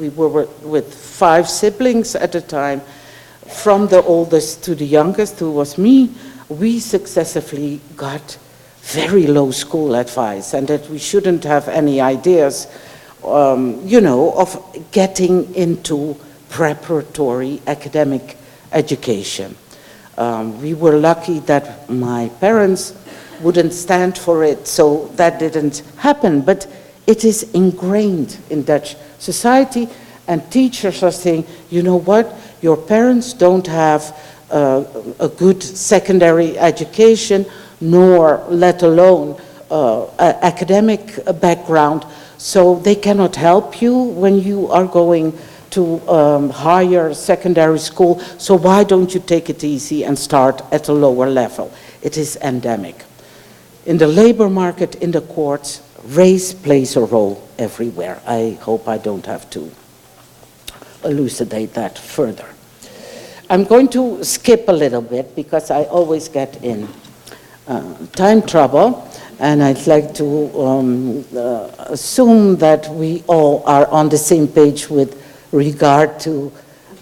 were with 5 siblings at the time, from the oldest to the youngest, who was me. We successively got very low school advice, and that we shouldn't have any ideas, you know, of getting into preparatory academic education. We were lucky that my parents wouldn't stand for it, so that didn't happen. But it is ingrained in Dutch society, and teachers are saying, you know what, your parents don't have a good secondary education, nor let alone academic background, so they cannot help you when you are going to higher secondary school, so why don't you take it easy and start at a lower level? It is endemic. In the labor market, in the courts, race plays a role everywhere. I hope I don't have to elucidate that further. I'm going to skip a little bit because I always get in time trouble, and I'd like to assume that we all are on the same page with regard to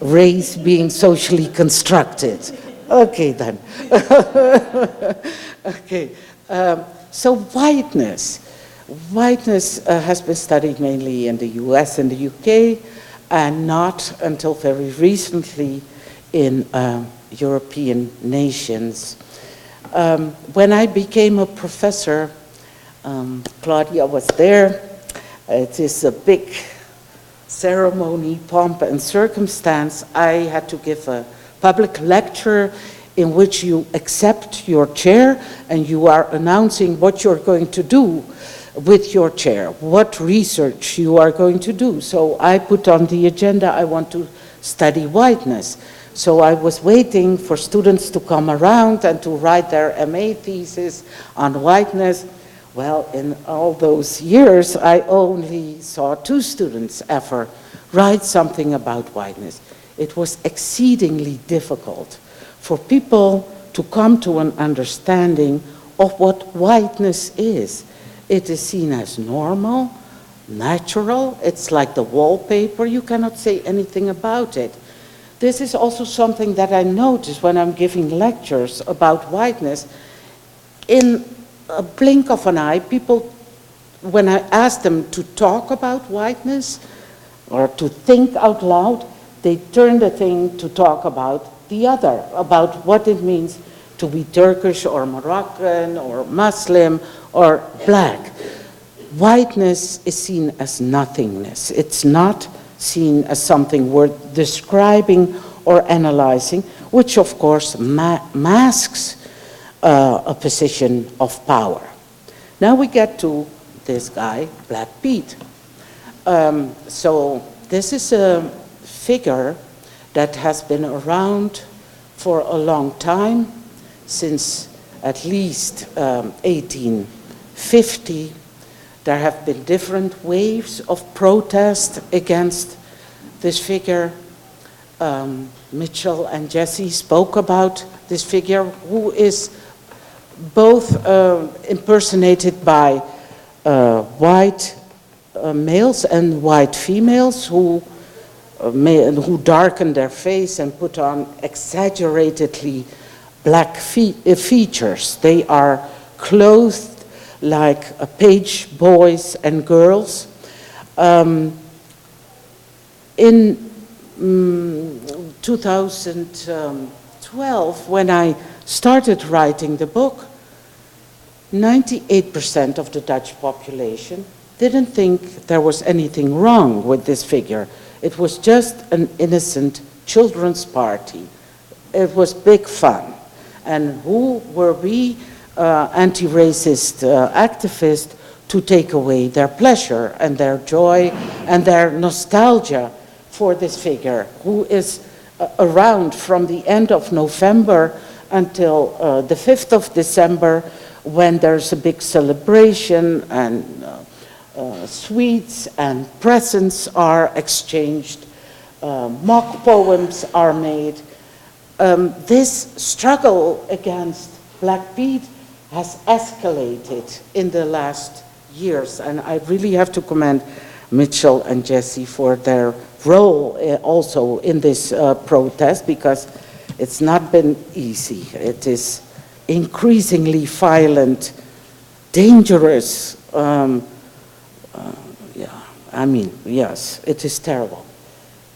race being socially constructed. Okay, then. Okay. So whiteness. Whiteness has been studied mainly in the US and the UK, and not until very recently in European nations. When I became a professor, Claudia was there. It is a big ceremony, pomp and circumstance. I had to give a public lecture in which you accept your chair and you are announcing what you're going to do with your chair, what research you are going to do. So I put on the agenda, I want to study whiteness. So I was waiting for students to come around and to write their MA thesis on whiteness. Well, in all those years, I only saw 2 students ever write something about whiteness. It was exceedingly difficult for people to come to an understanding of what whiteness is. It is seen as normal, natural. It's like the wallpaper. You cannot say anything about it. This is also something that I notice when I'm giving lectures about whiteness. In a blink of an eye, people, when I ask them to talk about whiteness or to think out loud, they turn the thing to talk about the other, about what it means to be Turkish or Moroccan or Muslim or black. Whiteness is seen as nothingness. It's not seen as something worth describing or analyzing, which of course masks a position of power. Now we get to this guy, Black Pete. So this is a figure that has been around for a long time, since at least 1850. There have been different waves of protest against this figure. Mitchell and Jesse spoke about this figure, who is both impersonated by white males and white females who darken their face and put on exaggeratedly black features. They are clothed like page boys and girls. In 2012, when I started writing the book, 98% of the Dutch population didn't think there was anything wrong with this figure. It was just an innocent children's party. It was big fun. And who were we, anti-racist activists, to take away their pleasure and their joy and their nostalgia for this figure, who is around from the end of November until the 5th of December, when there's a big celebration and sweets and presents are exchanged, mock poems are made. This struggle against Black Pete has escalated in the last years, and I really have to commend Mitchell and Jesse for their role also in this protest, because it's not been easy. It is increasingly violent, dangerous. I mean, yes, it is terrible.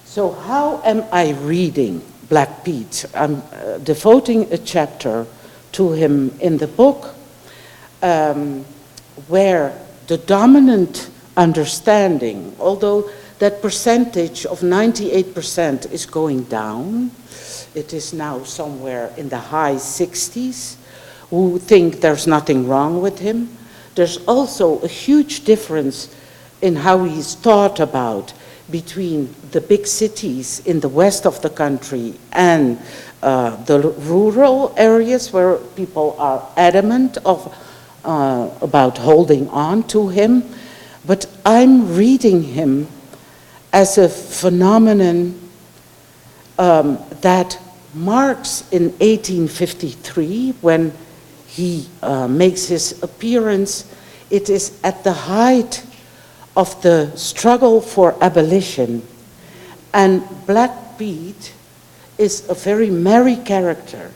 So how am I reading Black Pete? I'm devoting a chapter to him in the book, where the dominant understanding, although that percentage of 98% is going down, it is now somewhere in the high 60s, who think there's nothing wrong with him. There's also a huge difference in how he's thought about between the big cities in the west of the country and the rural areas, where people are adamant about holding on to him. But I'm reading him as a phenomenon that Marx in 1853, when he makes his appearance, it is at the height of the struggle for abolition. And Black Pete is a very merry character.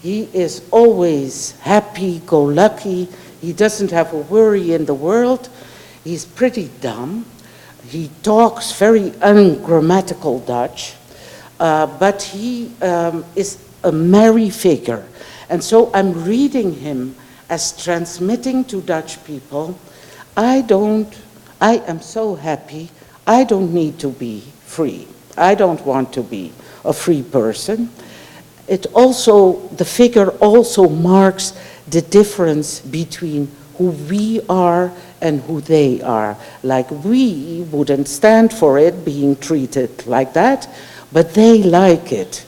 He is always happy-go-lucky. He doesn't have a worry in the world. He's pretty dumb. He talks very ungrammatical Dutch, but he is a merry figure. And so I'm reading him as transmitting to Dutch people, I am so happy, I don't need to be free. I don't want to be a free person. The figure also marks the difference between who we are and who they are. Like, we wouldn't stand for it being treated like that, but they like it.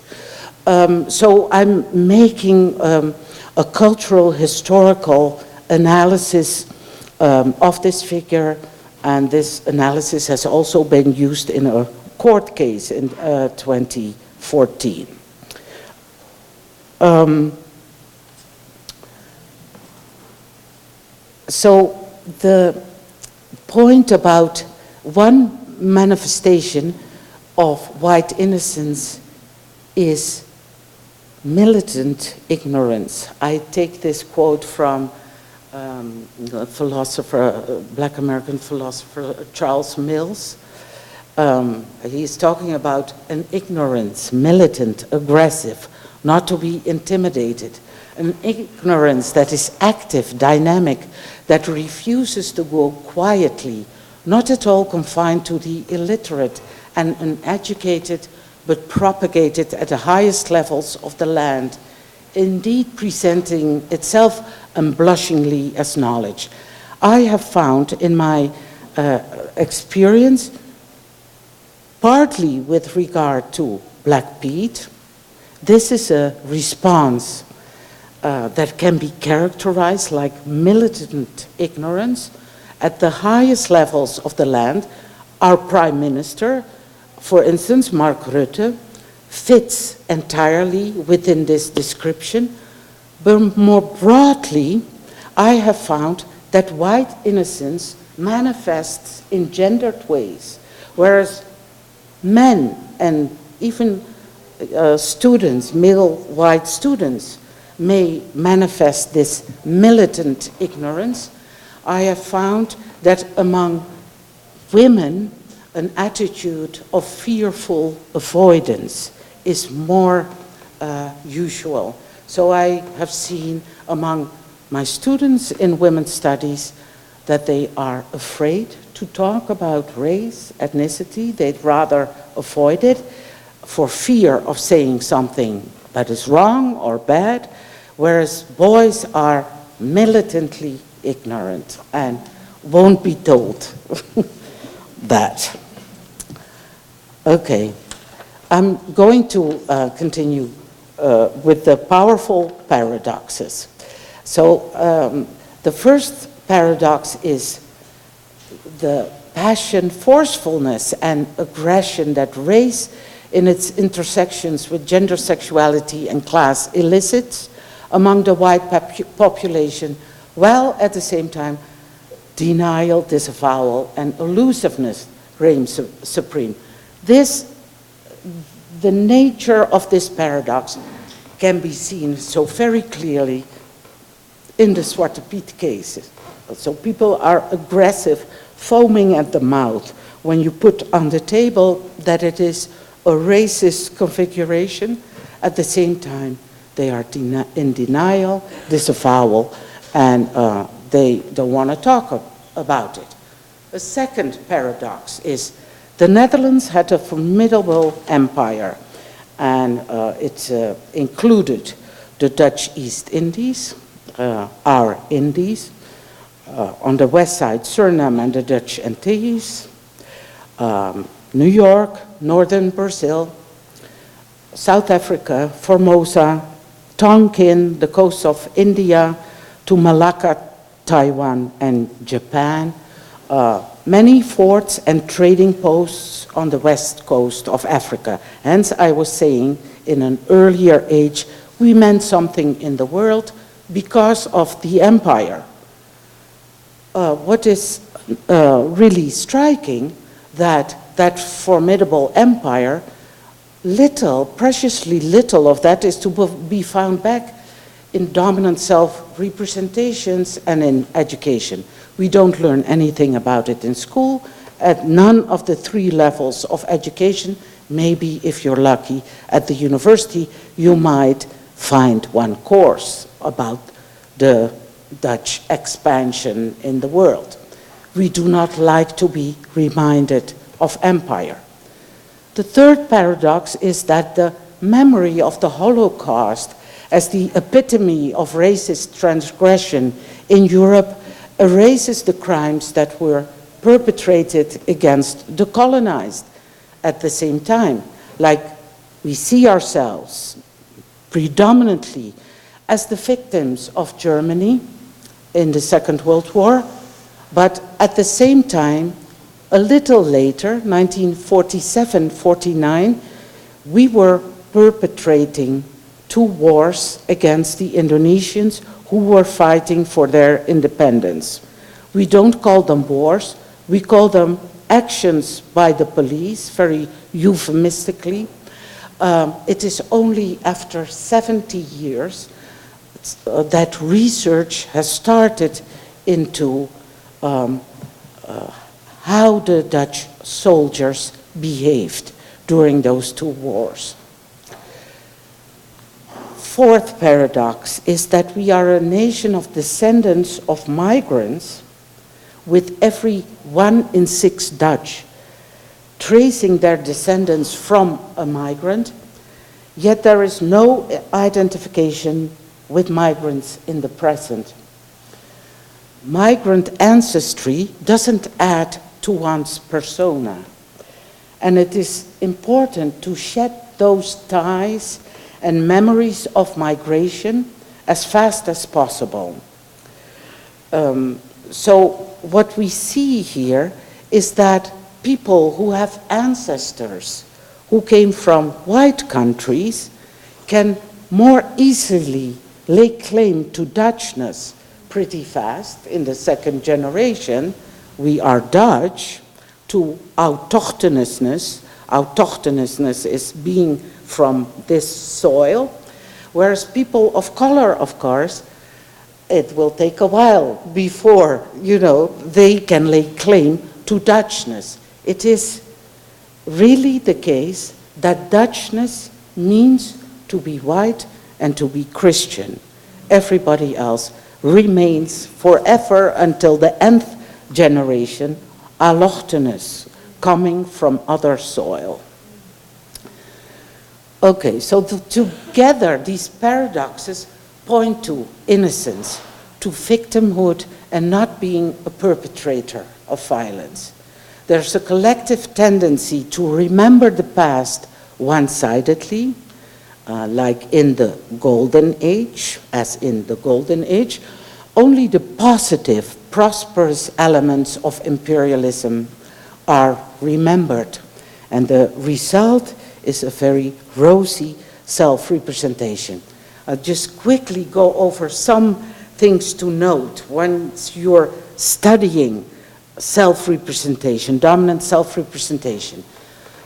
So I'm making a cultural historical analysis of this figure, and this analysis has also been used in a court case in 2014. So the point about one manifestation of white innocence is militant ignorance. I take this quote from the philosopher, Black American philosopher Charles Mills. He's talking about an ignorance, militant, aggressive, not to be intimidated, an ignorance that is active, dynamic, that refuses to go quietly, not at all confined to the illiterate and uneducated, but propagated at the highest levels of the land, indeed presenting itself unblushingly as knowledge. I have found in my experience, partly with regard to Black Pete, this is a response that can be characterized like militant ignorance at the highest levels of the land. Our Prime Minister, for instance, Mark Rutte, fits entirely within this description. But more broadly, I have found that white innocence manifests in gendered ways, whereas men and even students, male white students, may manifest this militant ignorance. I have found that among women, an attitude of fearful avoidance is more usual. So I have seen among my students in women's studies that they are afraid to talk about race, ethnicity. They'd rather avoid it for fear of saying something that is wrong or bad, whereas boys are militantly ignorant and won't be told that. Okay, I'm going to continue with the powerful paradoxes. So the first paradox is the passion, forcefulness, and aggression that race in its intersections with gender, sexuality, and class elicits among the white population, while at the same time denial, disavowal, and elusiveness reign supreme. The nature of this paradox can be seen so very clearly in the Zwarte Piet cases. So people are aggressive, foaming at the mouth when you put on the table that it is a racist configuration. At the same time, they are in denial, disavowal, and they don't want to talk about it. A second paradox is the Netherlands had a formidable empire, and it included the Dutch East Indies, our Indies, on the west side, Suriname and the Dutch Antilles, New York, northern Brazil, South Africa, Formosa, Tonkin, the coast of India, to Malacca, Taiwan, and Japan, many forts and trading posts on the west coast of Africa. Hence, I was saying, in an earlier age, we meant something in the world because of the empire. What is really striking, that formidable empire, preciously little of that is to be found back in dominant self-representations and in education. We don't learn anything about it in school. At none of the 3 levels of education, maybe if you're lucky at the university, you might find one course about the Dutch expansion in the world. We do not like to be reminded of empire. The third paradox is that the memory of the Holocaust as the epitome of racist transgression in Europe erases the crimes that were perpetrated against the colonized at the same time. Like, we see ourselves predominantly as the victims of Germany in the Second World War, but at the same time, a little later, 1947-49, we were perpetrating 2 wars against the Indonesians who were fighting for their independence. We don't call them wars, we call them actions by the police, very euphemistically. It is only after 70 years that research has started into how the Dutch soldiers behaved during those 2 wars. Fourth paradox is that we are a nation of descendants of migrants, with every 1 in 6 Dutch tracing their descendants from a migrant, yet there is no identification with migrants in the present. Migrant ancestry doesn't add to one's persona, and it is important to shed those ties and memories of migration as fast as possible. So what we see here is that people who have ancestors who came from white countries can more easily lay claim to Dutchness pretty fast. In the 2nd generation, we are Dutch, to autochthonousness. Autochthonousness is being from this soil, whereas people of color, of course, it will take a while before, they can lay claim to Dutchness. It is really the case that Dutchness means to be white and to be Christian. Everybody else remains forever until the nth generation allochthonous, coming from other soil. Okay, so together these paradoxes point to innocence, to victimhood, and not being a perpetrator of violence. There's a collective tendency to remember the past one-sidedly, like in the Golden Age, as in the Golden Age. Only the positive, prosperous elements of imperialism are remembered, and the result is a very rosy self-representation. I'll just quickly go over some things to note once you're studying self-representation, dominant self-representation.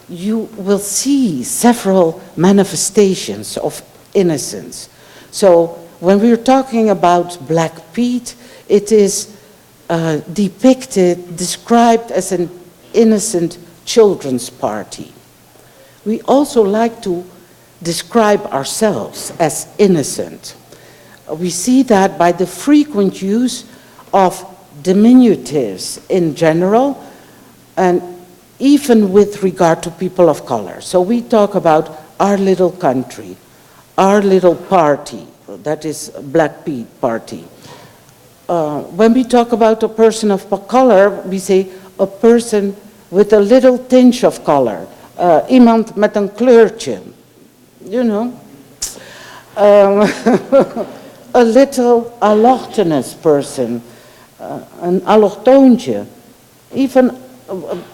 You will see several manifestations of innocence. So when we're talking about Black Pete, it is described as an innocent children's party. We also like to describe ourselves as innocent. We see that by the frequent use of diminutives in general, and even with regard to people of color. So we talk about our little country, our little party, that is Black Pete party. When we talk about a person of color, we say a person with a little tinge of color, iemand met een kleurtje, a little allochthonous person, an allochtoontje, Even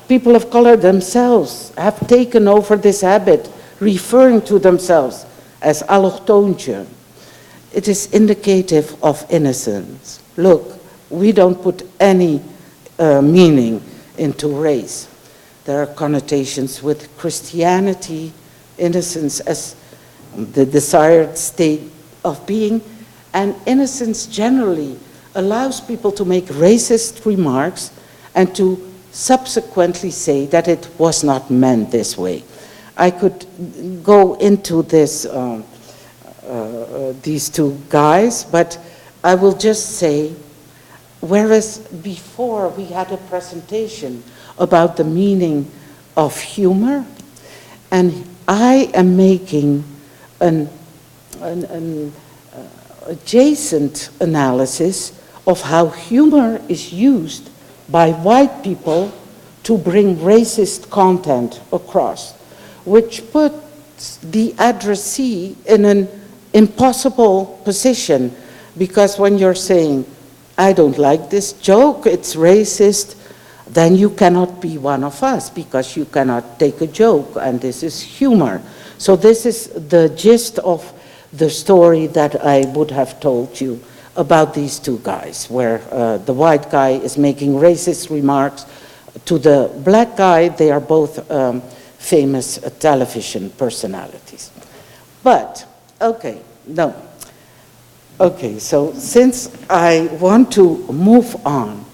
people of color themselves have taken over this habit, referring to themselves as allochtoontje. It is indicative of innocence. Look, we don't put any meaning into race. There are connotations with Christianity, innocence as the desired state of being, and innocence generally allows people to make racist remarks and to subsequently say that it was not meant this way. I could go into this, these two guys, but I will just say, whereas before we had a presentation about the meaning of humor, and I am making an adjacent analysis of how humor is used by white people to bring racist content across, which puts the addressee in an impossible position, because when you're saying, I don't like this joke, it's racist, then you cannot be one of us because you cannot take a joke, and this is humor. So this is the gist of the story that I would have told you about these two guys, where the white guy is making racist remarks to the black guy. They are both famous television personalities. But, okay, no. Okay, so since I want to move on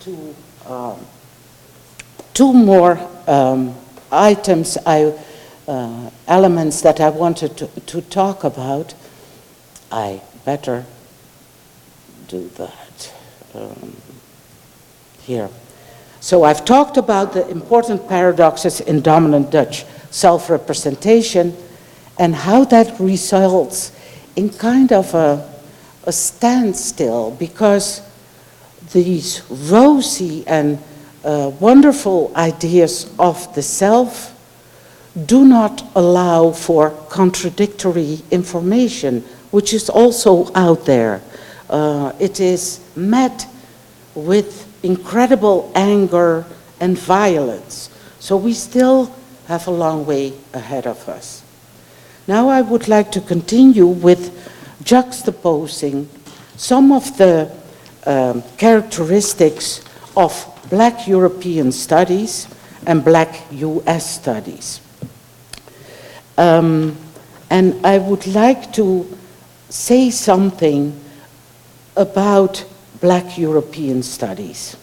to two more items, elements that I wanted to talk about, I better do that here. So I've talked about the important paradoxes in dominant Dutch self-representation and how that results in kind of a standstill, because these rosy and wonderful ideas of the self do not allow for contradictory information, which is also out there. It is met with incredible anger and violence. So we still have a long way ahead of us. Now I would like to continue with juxtaposing some of the characteristics of Black European studies and Black US studies. And I would like to say something about Black European studies.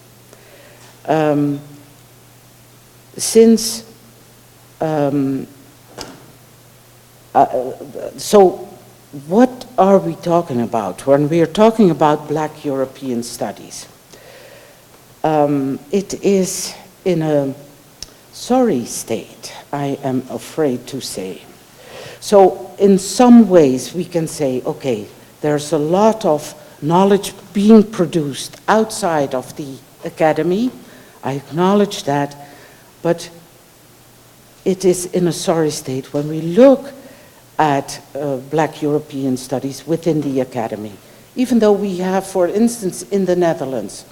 So what are we talking about when we are talking about Black European studies? It is in a sorry state, I am afraid to say. So in some ways we can say, okay, there's a lot of knowledge being produced outside of the academy. I acknowledge that, but it is in a sorry state when we look at Black European studies within the academy. Even though we have, for instance, in the Netherlands,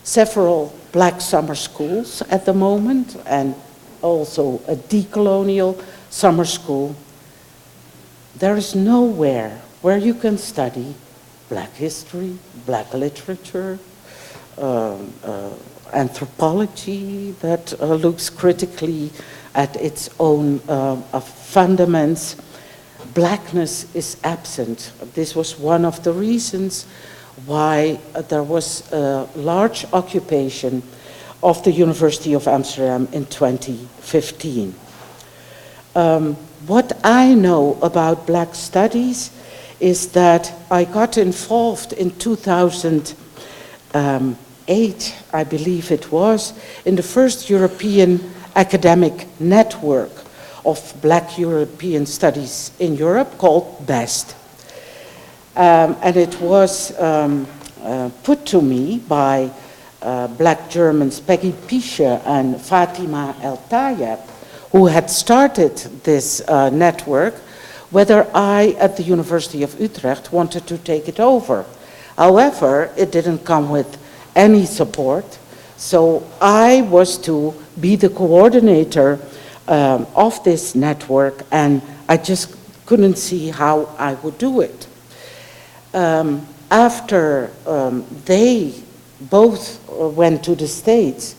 several Black summer schools at the moment, and also a decolonial summer school, there is nowhere where you can study Black history, Black literature, anthropology that looks critically at its own fundaments. Blackness is absent. This was one of the reasons why there was a large occupation of the University of Amsterdam in 2015. What I know about Black studies is that I got involved in 2008, I believe it was, in the first European academic network of Black European studies in Europe called BEST. And it was put to me by Black Germans Peggy Pische and Fatima El Tayeb, who had started this network, whether I, at the University of Utrecht, wanted to take it over. However, it didn't come with any support, So I was to be the coordinator of this network, and I just couldn't see how I would do it. After they both went to the States,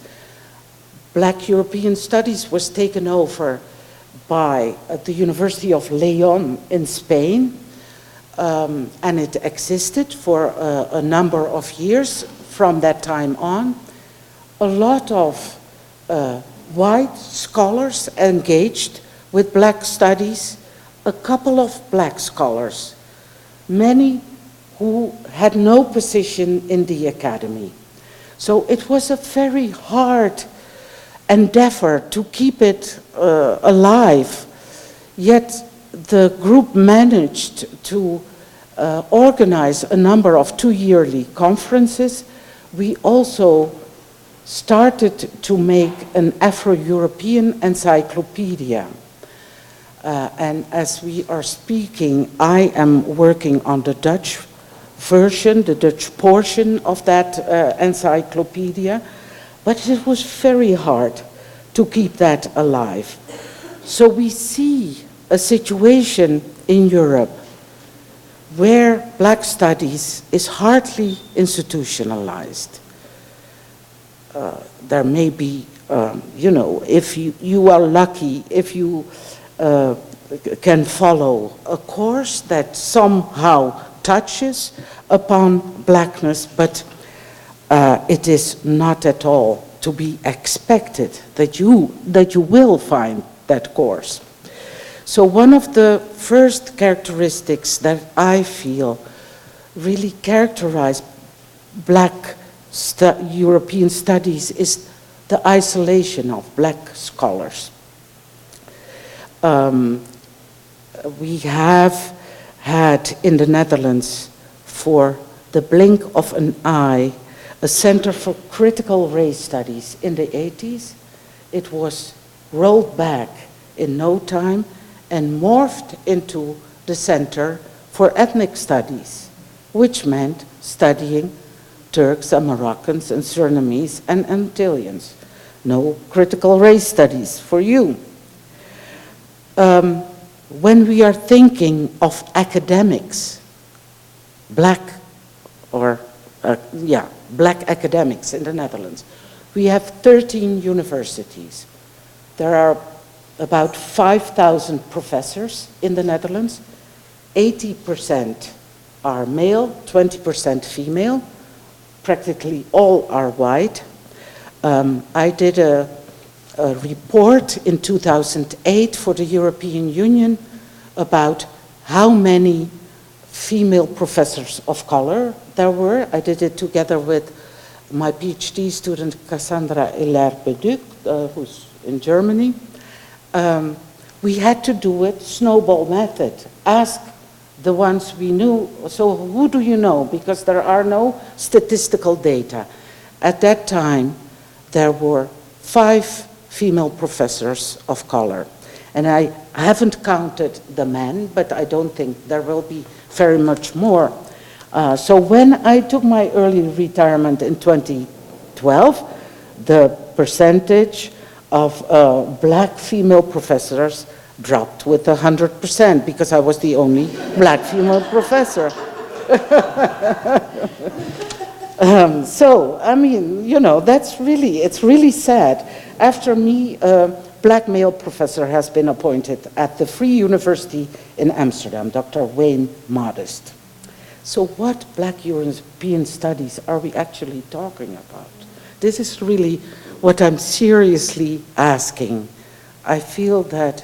Black European Studies was taken over by the University of León in Spain, and it existed for a number of years from that time on. A lot of white scholars engaged with Black studies, a couple of Black scholars, many who had no position in the academy. So it was a very hard endeavor to keep it alive, yet the group managed to organize a number of 2-yearly conferences. We also started to make an Afro-European encyclopedia. And as we are speaking, I am working on the Dutch version, the Dutch portion of that encyclopedia, but it was very hard to keep that alive. So we see a situation in Europe where Black studies is hardly institutionalized. There may be, you know, if you are lucky, if you can follow a course that somehow touches upon Blackness, but it is not at all to be expected that you will find that course. So one of the first characteristics that I feel really characterize Black European studies is the isolation of Black scholars. We have had in the Netherlands, for the blink of an eye, a Center for Critical Race Studies in the 80s. It was rolled back in no time and morphed into the Center for Ethnic Studies, which meant studying Turks and Moroccans and Surinamese and Antillians. No critical race studies for you. When we are thinking of academics, Black academics in the Netherlands, we have 13 universities. There are about 5,000 professors in the Netherlands. 80% are male, 20% female. Practically all are white. I did a report in 2008 for the European Union about how many female professors of color there were. I did it together with my PhD student Cassandra Hilaire-Beduc, who's in Germany. We had to do it snowball method. Ask the ones we knew. So who do you know? Because there are no statistical data. At that time, there were 5 female professors of color. And I haven't counted the men, but I don't think there will be very much more. So when I took my early retirement in 2012, the percentage of Black female professors dropped with 100% because I was the only Black female professor. So, I mean, you know, it's really sad. After me, a Black male professor has been appointed at the Free University in Amsterdam, Dr. Wayne Modest. So what Black European studies are we actually talking about? This is really what I'm seriously asking. I feel that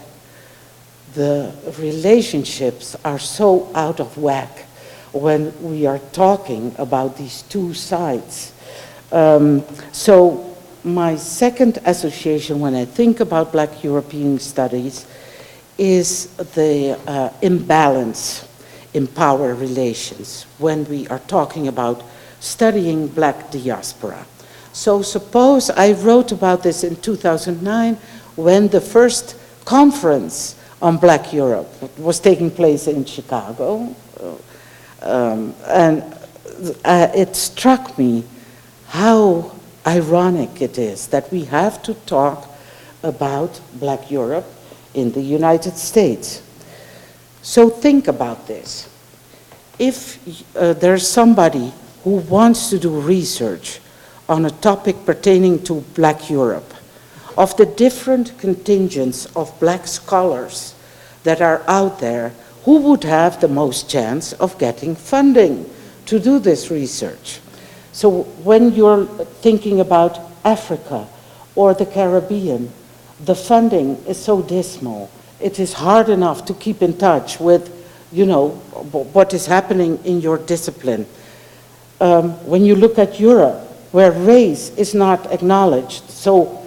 the relationships are so out of whack when we are talking about these two sides. So my second association when I think about Black European studies is the imbalance in power relations when we are talking about studying Black diaspora. So suppose I wrote about this in 2009 when the first conference on Black Europe was taking place in Chicago. And it struck me how ironic it is that we have to talk about Black Europe in the United States. So think about this. If there's somebody who wants to do research on a topic pertaining to Black Europe, of the different contingents of Black scholars that are out there, who would have the most chance of getting funding to do this research? So when you're thinking about Africa or the Caribbean, the funding is so dismal. It is hard enough to keep in touch with, you know, what is happening in your discipline. When you look at Europe, where race is not acknowledged, so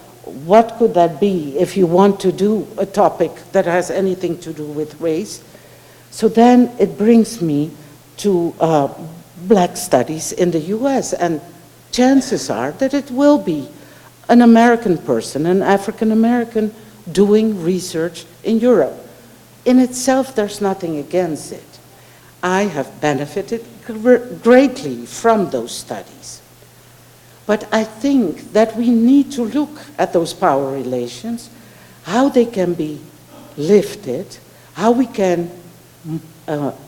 what could that be if you want to do a topic that has anything to do with race? So then it brings me to Black studies in the US, and chances are that it will be an American person, an African American, doing research in Europe. In itself, there's nothing against it. I have benefited greatly from those studies. But I think that we need to look at those power relations, how they can be lifted, how we can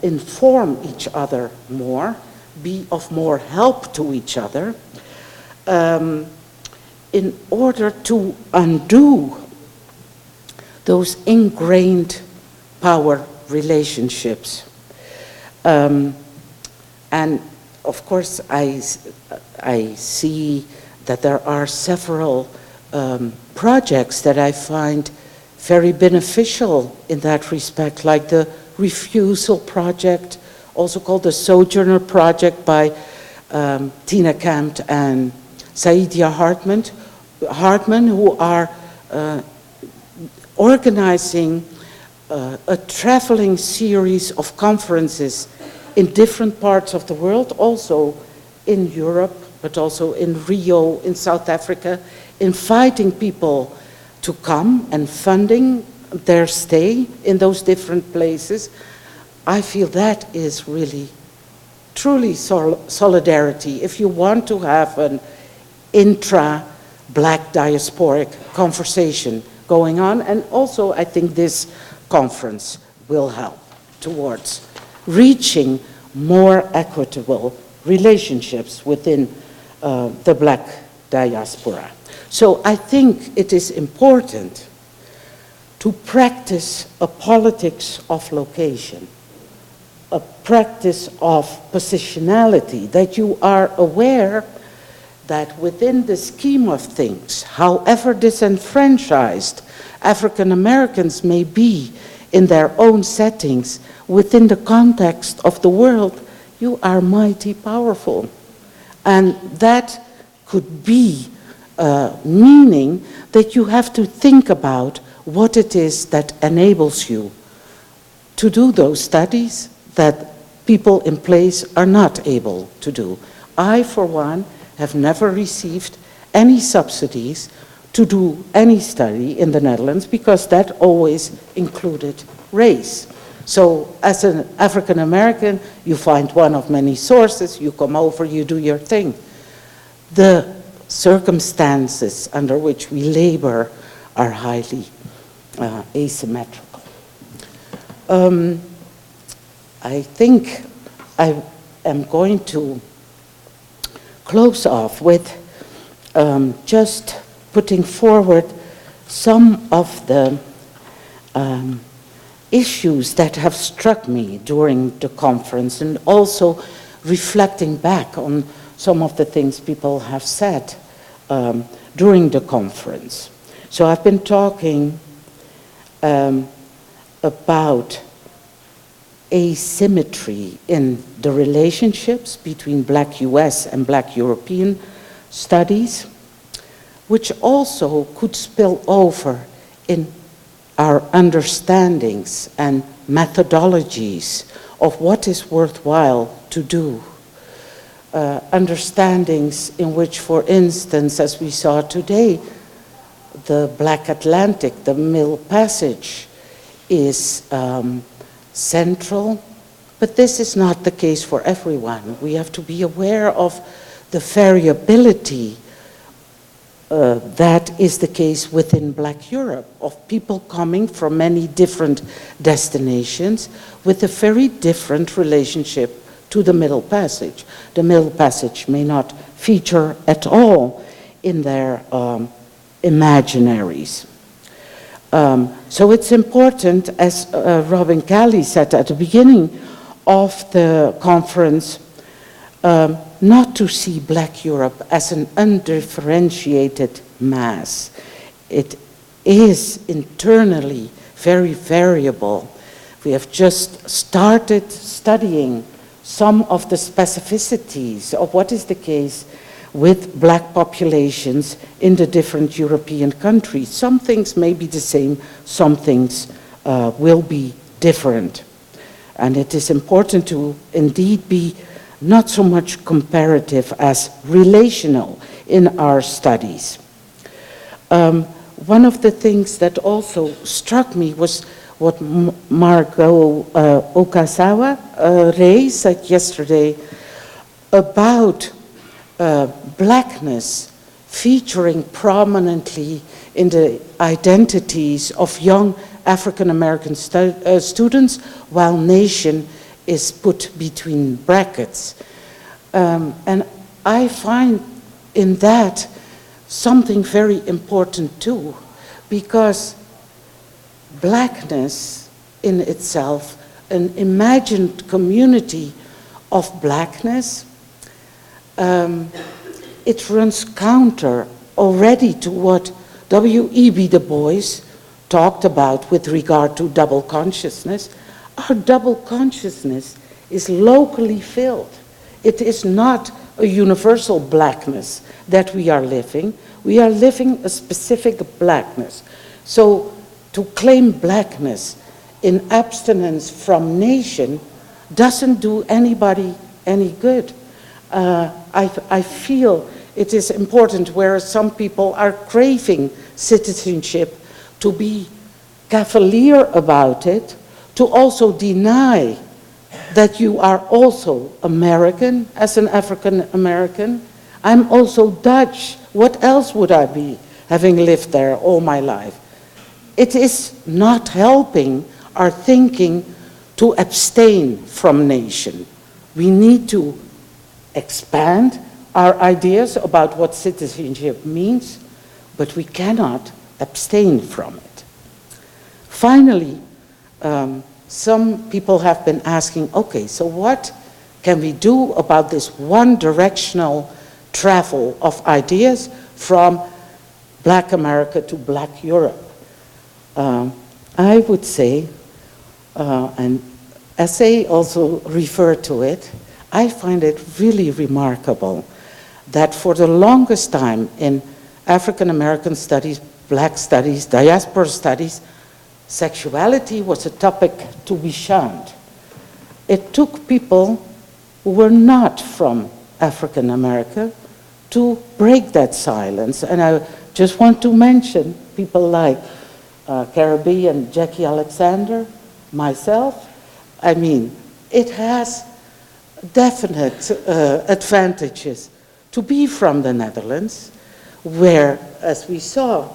inform each other more, be of more help to each other, in order to undo those ingrained power relationships. And of course, I see that there are several projects that I find very beneficial in that respect, like the Refusal Project, also called the Sojourner Project by Tina Kempt and Saidia Hartman, who are organizing a traveling series of conferences in different parts of the world, also in Europe, but also in Rio, in South Africa, inviting people to come and funding their stay in those different places. I feel that is really, truly solidarity. If you want to have an intra-Black diasporic conversation going on, and also I think this conference will help towards reaching more equitable relationships within the Black diaspora. So I think it is important to practice a politics of location, a practice of positionality, that you are aware that within the scheme of things, however disenfranchised African Americans may be in their own settings, within the context of the world, you are mighty powerful. And that could be meaning that you have to think about what it is that enables you to do those studies that people in place are not able to do. I, for one, have never received any subsidies to do any study in the Netherlands because that always included race. So as an African American, you find one of many sources, you come over, you do your thing. The circumstances under which we labor are highly asymmetrical. I think I am going to close off with just putting forward some of the issues that have struck me during the conference, and also reflecting back on some of the things people have said during the conference. So I've been talking about asymmetry in the relationships between Black US and Black European studies, which also could spill over in our understandings and methodologies of what is worthwhile to do. Understandings in which, for instance, as we saw today, the Black Atlantic, the Middle Passage, is central, but this is not the case for everyone. We have to be aware of the variability that is the case within Black Europe, of people coming from many different destinations with a very different relationship to the Middle Passage. The Middle Passage may not feature at all in their imaginaries. So it's important, as Robin Calley said at the beginning of the conference, not to see Black Europe as an undifferentiated mass. It is internally very variable. We have just started studying some of the specificities of what is the case with Black populations in the different European countries. Some things may be the same, some things will be different. And it is important to indeed be not so much comparative as relational in our studies. One of the things that also struck me was what Margot Okasawa said yesterday about Blackness featuring prominently in the identities of young African-American students, while nation is put between brackets. And I find in that something very important too, because Blackness in itself, an imagined community of Blackness, it runs counter already to what W.E.B. Du Bois talked about with regard to double consciousness. Our double consciousness is locally filled. It is not a universal Blackness that we are living. We are living a specific Blackness. So to claim Blackness in abstinence from nation doesn't do anybody any good. I feel it is important, whereas some people are craving citizenship, to be cavalier about it, to also deny that you are also American as an African American. I'm also Dutch. What else would I be, having lived there all my life? It is not helping our thinking to abstain from nation. We need to expand our ideas about what citizenship means, but we cannot abstain from it. Finally, some people have been asking, okay, so what can we do about this one-directional travel of ideas from Black America to Black Europe? I would say, and Essay also referred to it, I find it really remarkable that for the longest time in African American studies, Black studies, diaspora studies, sexuality was a topic to be shunned. It took people who were not from African America to break that silence. And I just want to mention people like Carabi and Jackie Alexander, myself. I mean, it has definite advantages to be from the Netherlands, where, as we saw,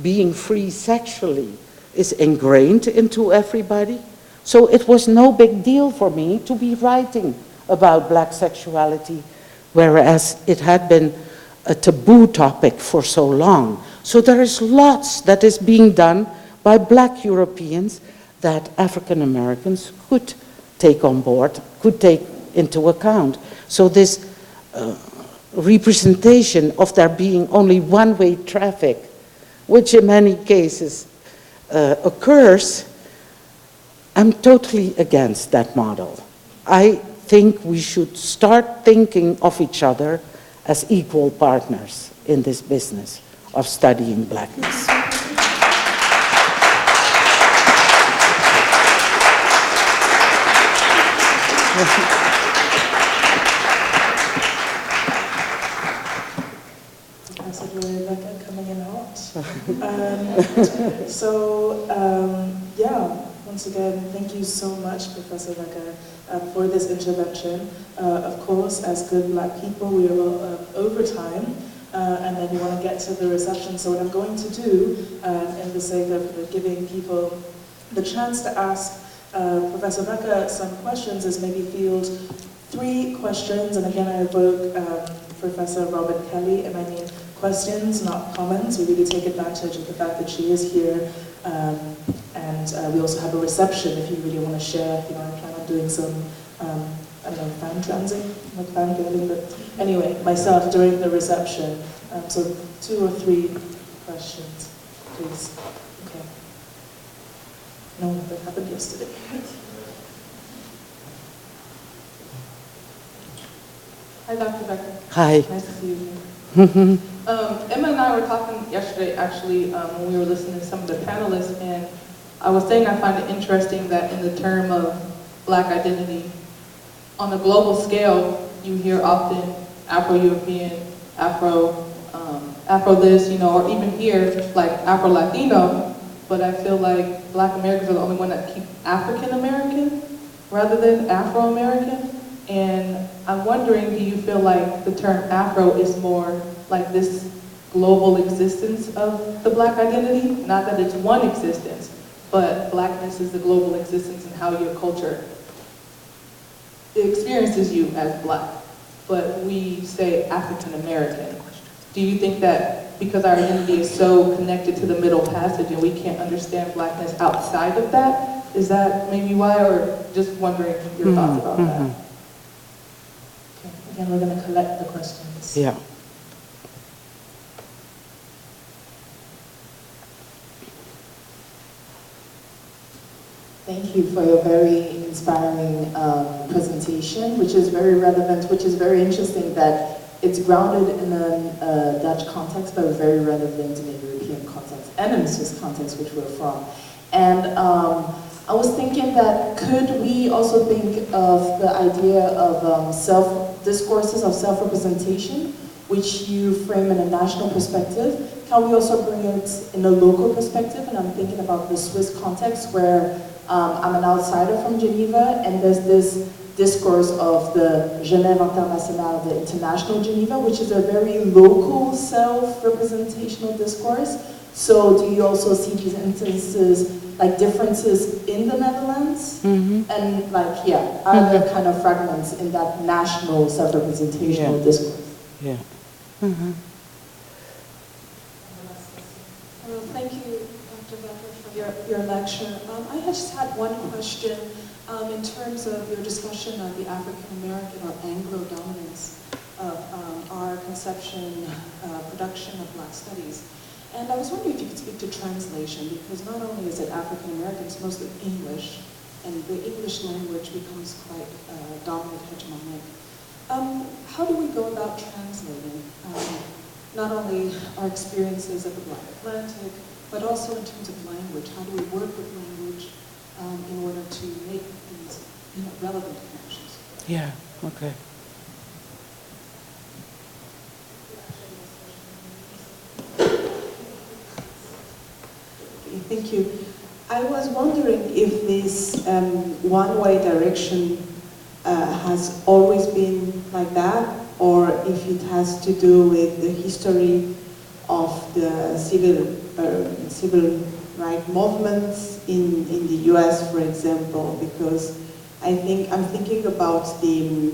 being free sexually is ingrained into everybody. So it was no big deal for me to be writing about Black sexuality, whereas it had been a taboo topic for so long. So there is lots that is being done by Black Europeans that African Americans could take on board, could take into account. So this representation of there being only one-way traffic, which in many cases occurs, I'm totally against that model. I think we should start thinking of each other as equal partners in this business of studying Blackness. Professor Gloria Wekker coming in hot. Yeah, once again, thank you so much, Professor Wekker, for this intervention. Of course, as good Black people, we are over time. and then you want to get to the reception. So what I'm going to do, in the sake of giving people the chance to ask Professor Wekker some questions, is maybe field 3 questions, and again I evoke Professor Robin Kelly, and I mean questions, not comments. We really take advantage of the fact that she is here, and we also have a reception if you really want to share. You know, I plan on doing some, I don't know, fan transing, like fan girling, but anyway, myself during the reception. So 2 or 3 questions, please. Okay. No, that happened yesterday. Hi, Dr. Wekker. Hi. Nice to see you again. Emma and I were talking yesterday, actually, when we were listening to some of the panelists, and I was saying I find it interesting that in the term of Black identity, on a global scale, you hear often Afro-European, Afro this, you know, or even here, like Afro-Latino, but I feel like Black Americans are the only one that keep African-American rather than Afro-American. And I'm wondering, do you feel like the term Afro is more like this global existence of the Black identity? Not that it's one existence, but Blackness is the global existence and how your culture experiences you as Black. But we say African American. Do you think that because our identity is so connected to the Middle Passage and we can't understand Blackness outside of that, is that maybe why, or just wondering your thoughts about that? Okay. Again, we're going to collect the questions. Yeah. Thank you for your very inspiring presentation, which is very relevant, which is very interesting that it's grounded in a Dutch context, but very relevant in a European context and in a Swiss context, which we're from. And I was thinking that could we also think of the idea of discourses of self-representation, which you frame in a national perspective. Can we also bring it in a local perspective? And I'm thinking about the Swiss context where I'm an outsider from Geneva, and there's this discourse of the Genève Internationale, the International Geneva, which is a very local self-representational discourse. So do you also see these instances, like differences in the Netherlands? Mm-hmm. And like, yeah, other kind of fragments in that national self-representational discourse? Yeah. Mm-hmm. Thank you, Dr. Wekker, for your lecture. I just had one question in terms of your discussion of the African-American or Anglo-dominance of our conception, production of Black studies. And I was wondering if you could speak to translation, because not only is it African-American, it's mostly English, and the English language becomes quite dominant, hegemonic. How do we go about translating not only our experiences of the Black Atlantic, but also in terms of language? How do we work with language in order to make these relevant connections? Yeah, okay. Thank you. I was wondering if this one-way direction has always been like that, or if it has to do with the history of the civil rights movements in the US, for example, because I'm thinking about the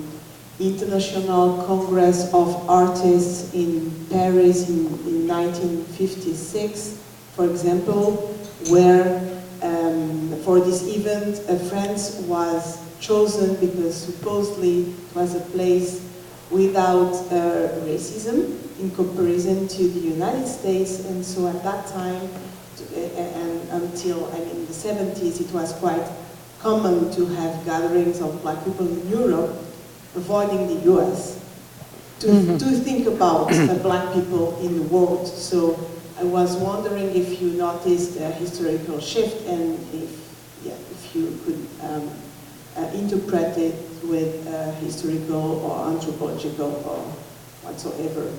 International Congress of Artists in Paris in 1956, for example, where for this event France was chosen because supposedly it was a place without racism in comparison to the United States, and so at that time and until the 70s it was quite common to have gatherings of Black people in Europe avoiding the US to think about Black people in the world. So I was wondering if you noticed a historical shift, and if you could interpret it with historical or anthropological or whatsoever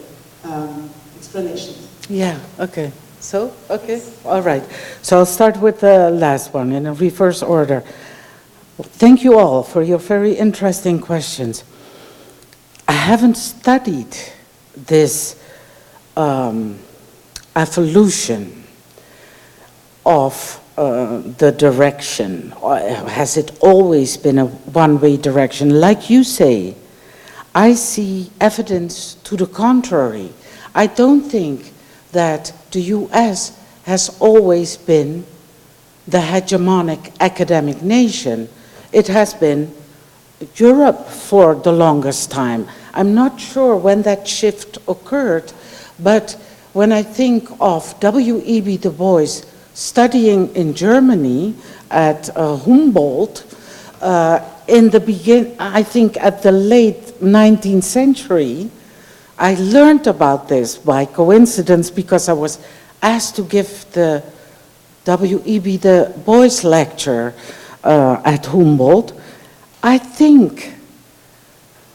explanations. Yeah, okay. So, okay, all right. So I'll start with the last one in a reverse order. Thank you all for your very interesting questions. I haven't studied this evolution of the direction? Has it always been a one-way direction? Like you say, I see evidence to the contrary. I don't think that the US has always been the hegemonic academic nation. It has been Europe for the longest time. I'm not sure when that shift occurred, but when I think of W.E.B. Du Bois studying in Germany at Humboldt, in the I think at the late 19th century, I learned about this by coincidence because I was asked to give the W.E.B. Du Bois lecture at Humboldt. I think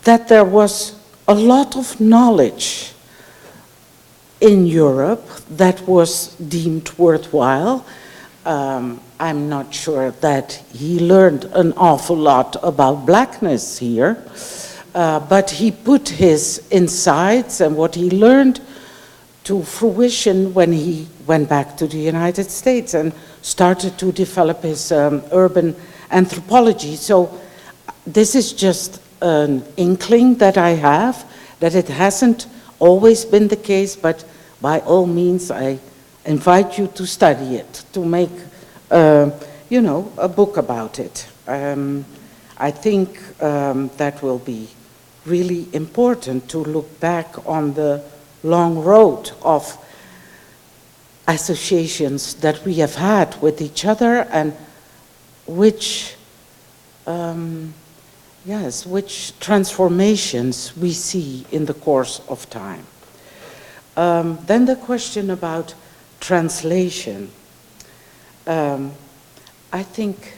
that there was a lot of knowledge in Europe that was deemed worthwhile. I'm not sure that he learned an awful lot about blackness here, but he put his insights and what he learned to fruition when he went back to the United States and started to develop his urban anthropology. So this is just an inkling that I have, that it hasn't always been the case, but by all means I invite you to study it, to make you know, a book about it. I think that will be really important to look back on the long road of associations that we have had with each other and which, yes, which transformations we see in the course of time. Then the question about translation. I think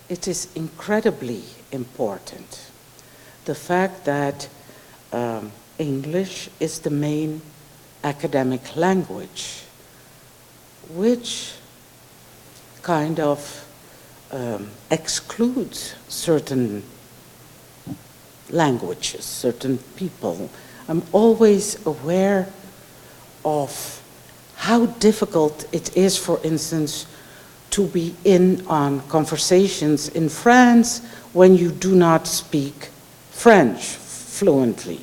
it is incredibly important. The fact that English is the main academic language, which kind of excludes certain languages, certain people. I'm always aware of how difficult it is, for instance, to be in on conversations in France when you do not speak French fluently.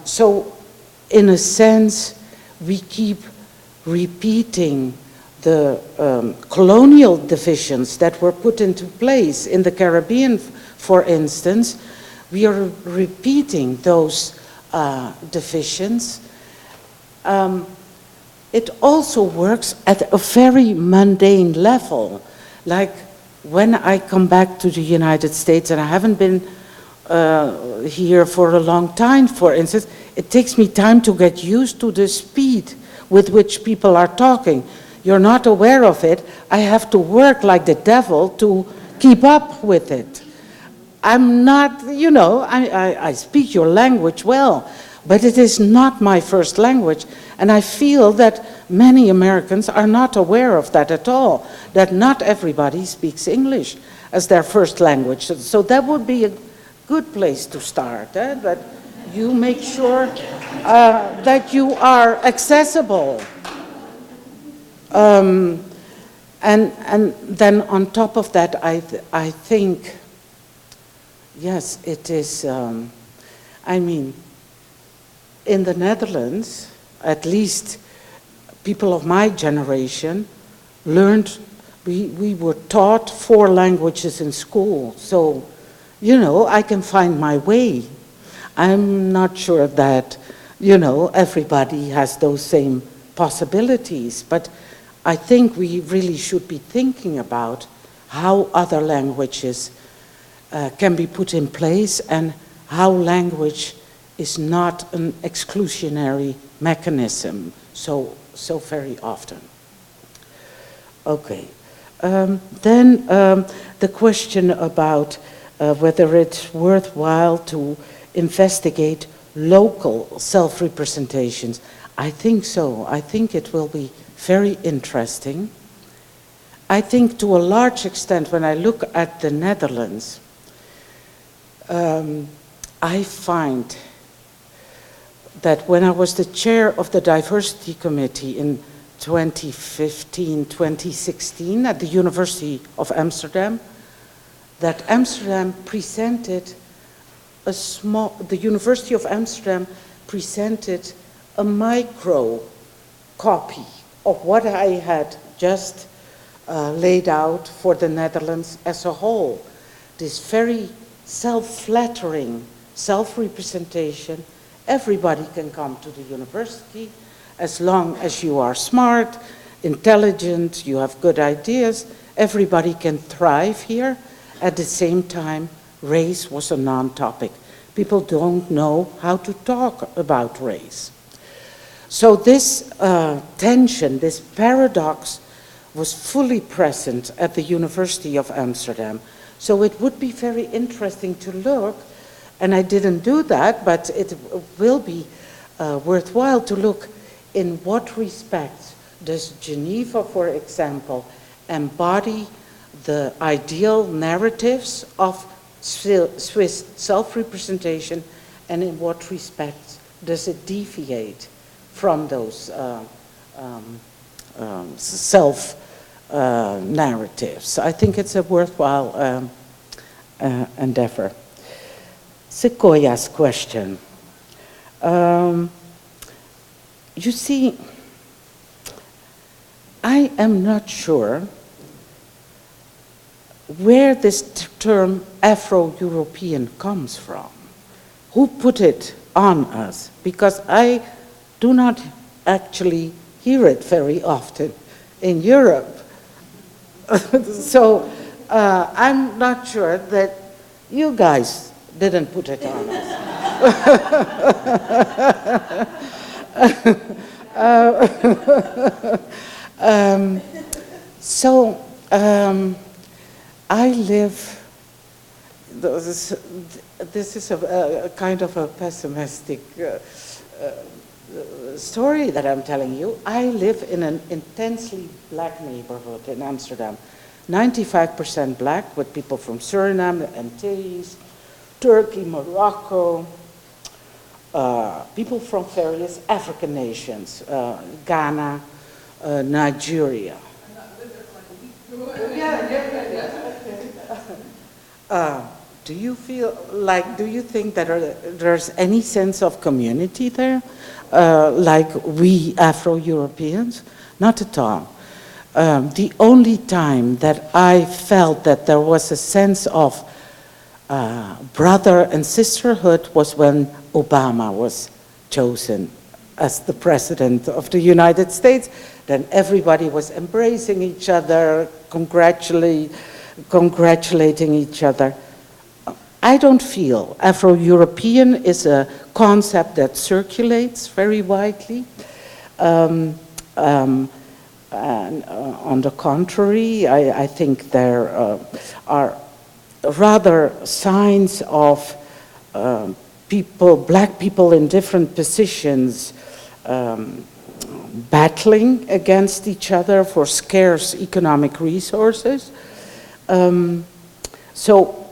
So in a sense, we keep repeating the colonial divisions that were put into place in the Caribbean, for instance. We are repeating those divisions. It also works at a very mundane level. Like when I come back to the United States, and I haven't been here for a long time, for instance, it takes me time to get used to the speed with which people are talking. You're not aware of it. I have to work like the devil to keep up with it. I'm not, you know, I speak your language well, but it is not my first language. And I feel that many Americans are not aware of that at all, that not everybody speaks English as their first language. So that would be a good place to start, that you make sure that you are accessible. And then on top of that, I think, yes, it is, I mean, in the Netherlands, at least people of my generation learned, we were taught 4 languages in school. So, you know, I can find my way. I'm not sure that, you know, everybody has those same possibilities, but I think we really should be thinking about how other languages can be put in place and how language is not an exclusionary mechanism so very often. Okay, then the question about whether it's worthwhile to investigate local self-representations. I think so. I think it will be very interesting. I think to a large extent, when I look at the Netherlands, I find that when I was the chair of the diversity committee in 2015, 2016 at the University of Amsterdam, that Amsterdam presented the University of Amsterdam presented a micro copy of what I had just laid out for the Netherlands as a whole. This very self-flattering self-representation. Everybody can come to the university as long as you are smart, intelligent, you have good ideas. Everybody can thrive here. At the same time, race was a non-topic. People don't know how to talk about race. So this tension, this paradox was fully present at the University of Amsterdam. So it would be very interesting to look, and I didn't do that, but it will be worthwhile to look in what respects does Geneva, for example, embody the ideal narratives of Swiss self-representation, and in what respects does it deviate from those self-narratives. I think it's a worthwhile endeavor. Sequoia's question. You see, I am not sure where this term Afro-European comes from. Who put it on us? Because I do not actually hear it very often in Europe. So I'm not sure that you guys didn't put it on us. I live, this is a kind of a pessimistic story that I'm telling you. I live in an intensely black neighborhood in Amsterdam. 95% black, with people from Suriname, the Antilles, Turkey, Morocco, people from various African nations, Ghana, Nigeria. Do you think that there's any sense of community there? Like we Afro-Europeans? Not at all. The only time that I felt that there was a sense of brother and sisterhood was when Obama was chosen as the president of the United States. Then everybody was embracing each other, congratulating each other. I don't feel Afro-European is a concept that circulates very widely. And on the contrary, I think there are rather signs of black people in different positions battling against each other for scarce economic resources. So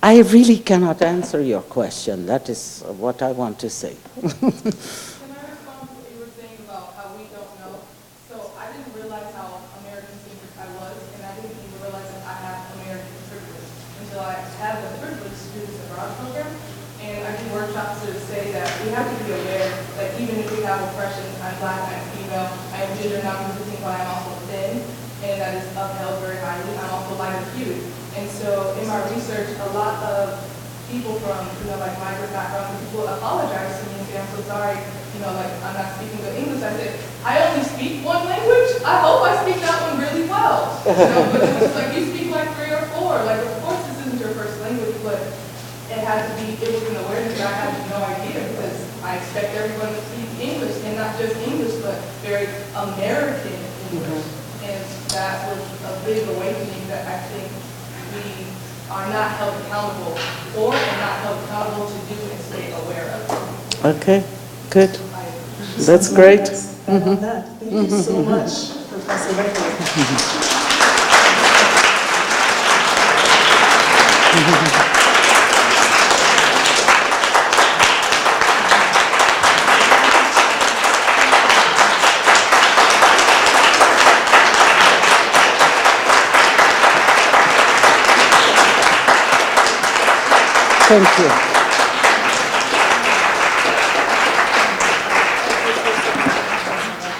I really cannot answer your question. That is what I want to say. Can I respond to what you were saying about how we don't know? So I didn't realize how American-centric I was, and I didn't even realize that I have American privilege until I had the privilege to do this abroad program. And I do workshops to say that we have to be aware that even if we have oppression, I'm black, I'm female, I'm gender non-specific, but I'm also thin, and that is upheld very highly. I'm also lighter hued. And so in my research, a lot of people from, like migrant backgrounds, people apologize to me and say, I'm so sorry, like I'm not speaking good English. I said, I only speak one language. I hope I speak that one really well. But it was like, you speak like 3 or 4. Like, of course this isn't your first language, but it was an awareness that I had no idea, because I expect everyone to speak English, and not just English, but very American English. And that was a big awakening that I think we are not held accountable for, and not held accountable to do and stay aware of. Okay, good. That's great. Thank you so much, Professor Wekker. Thank you.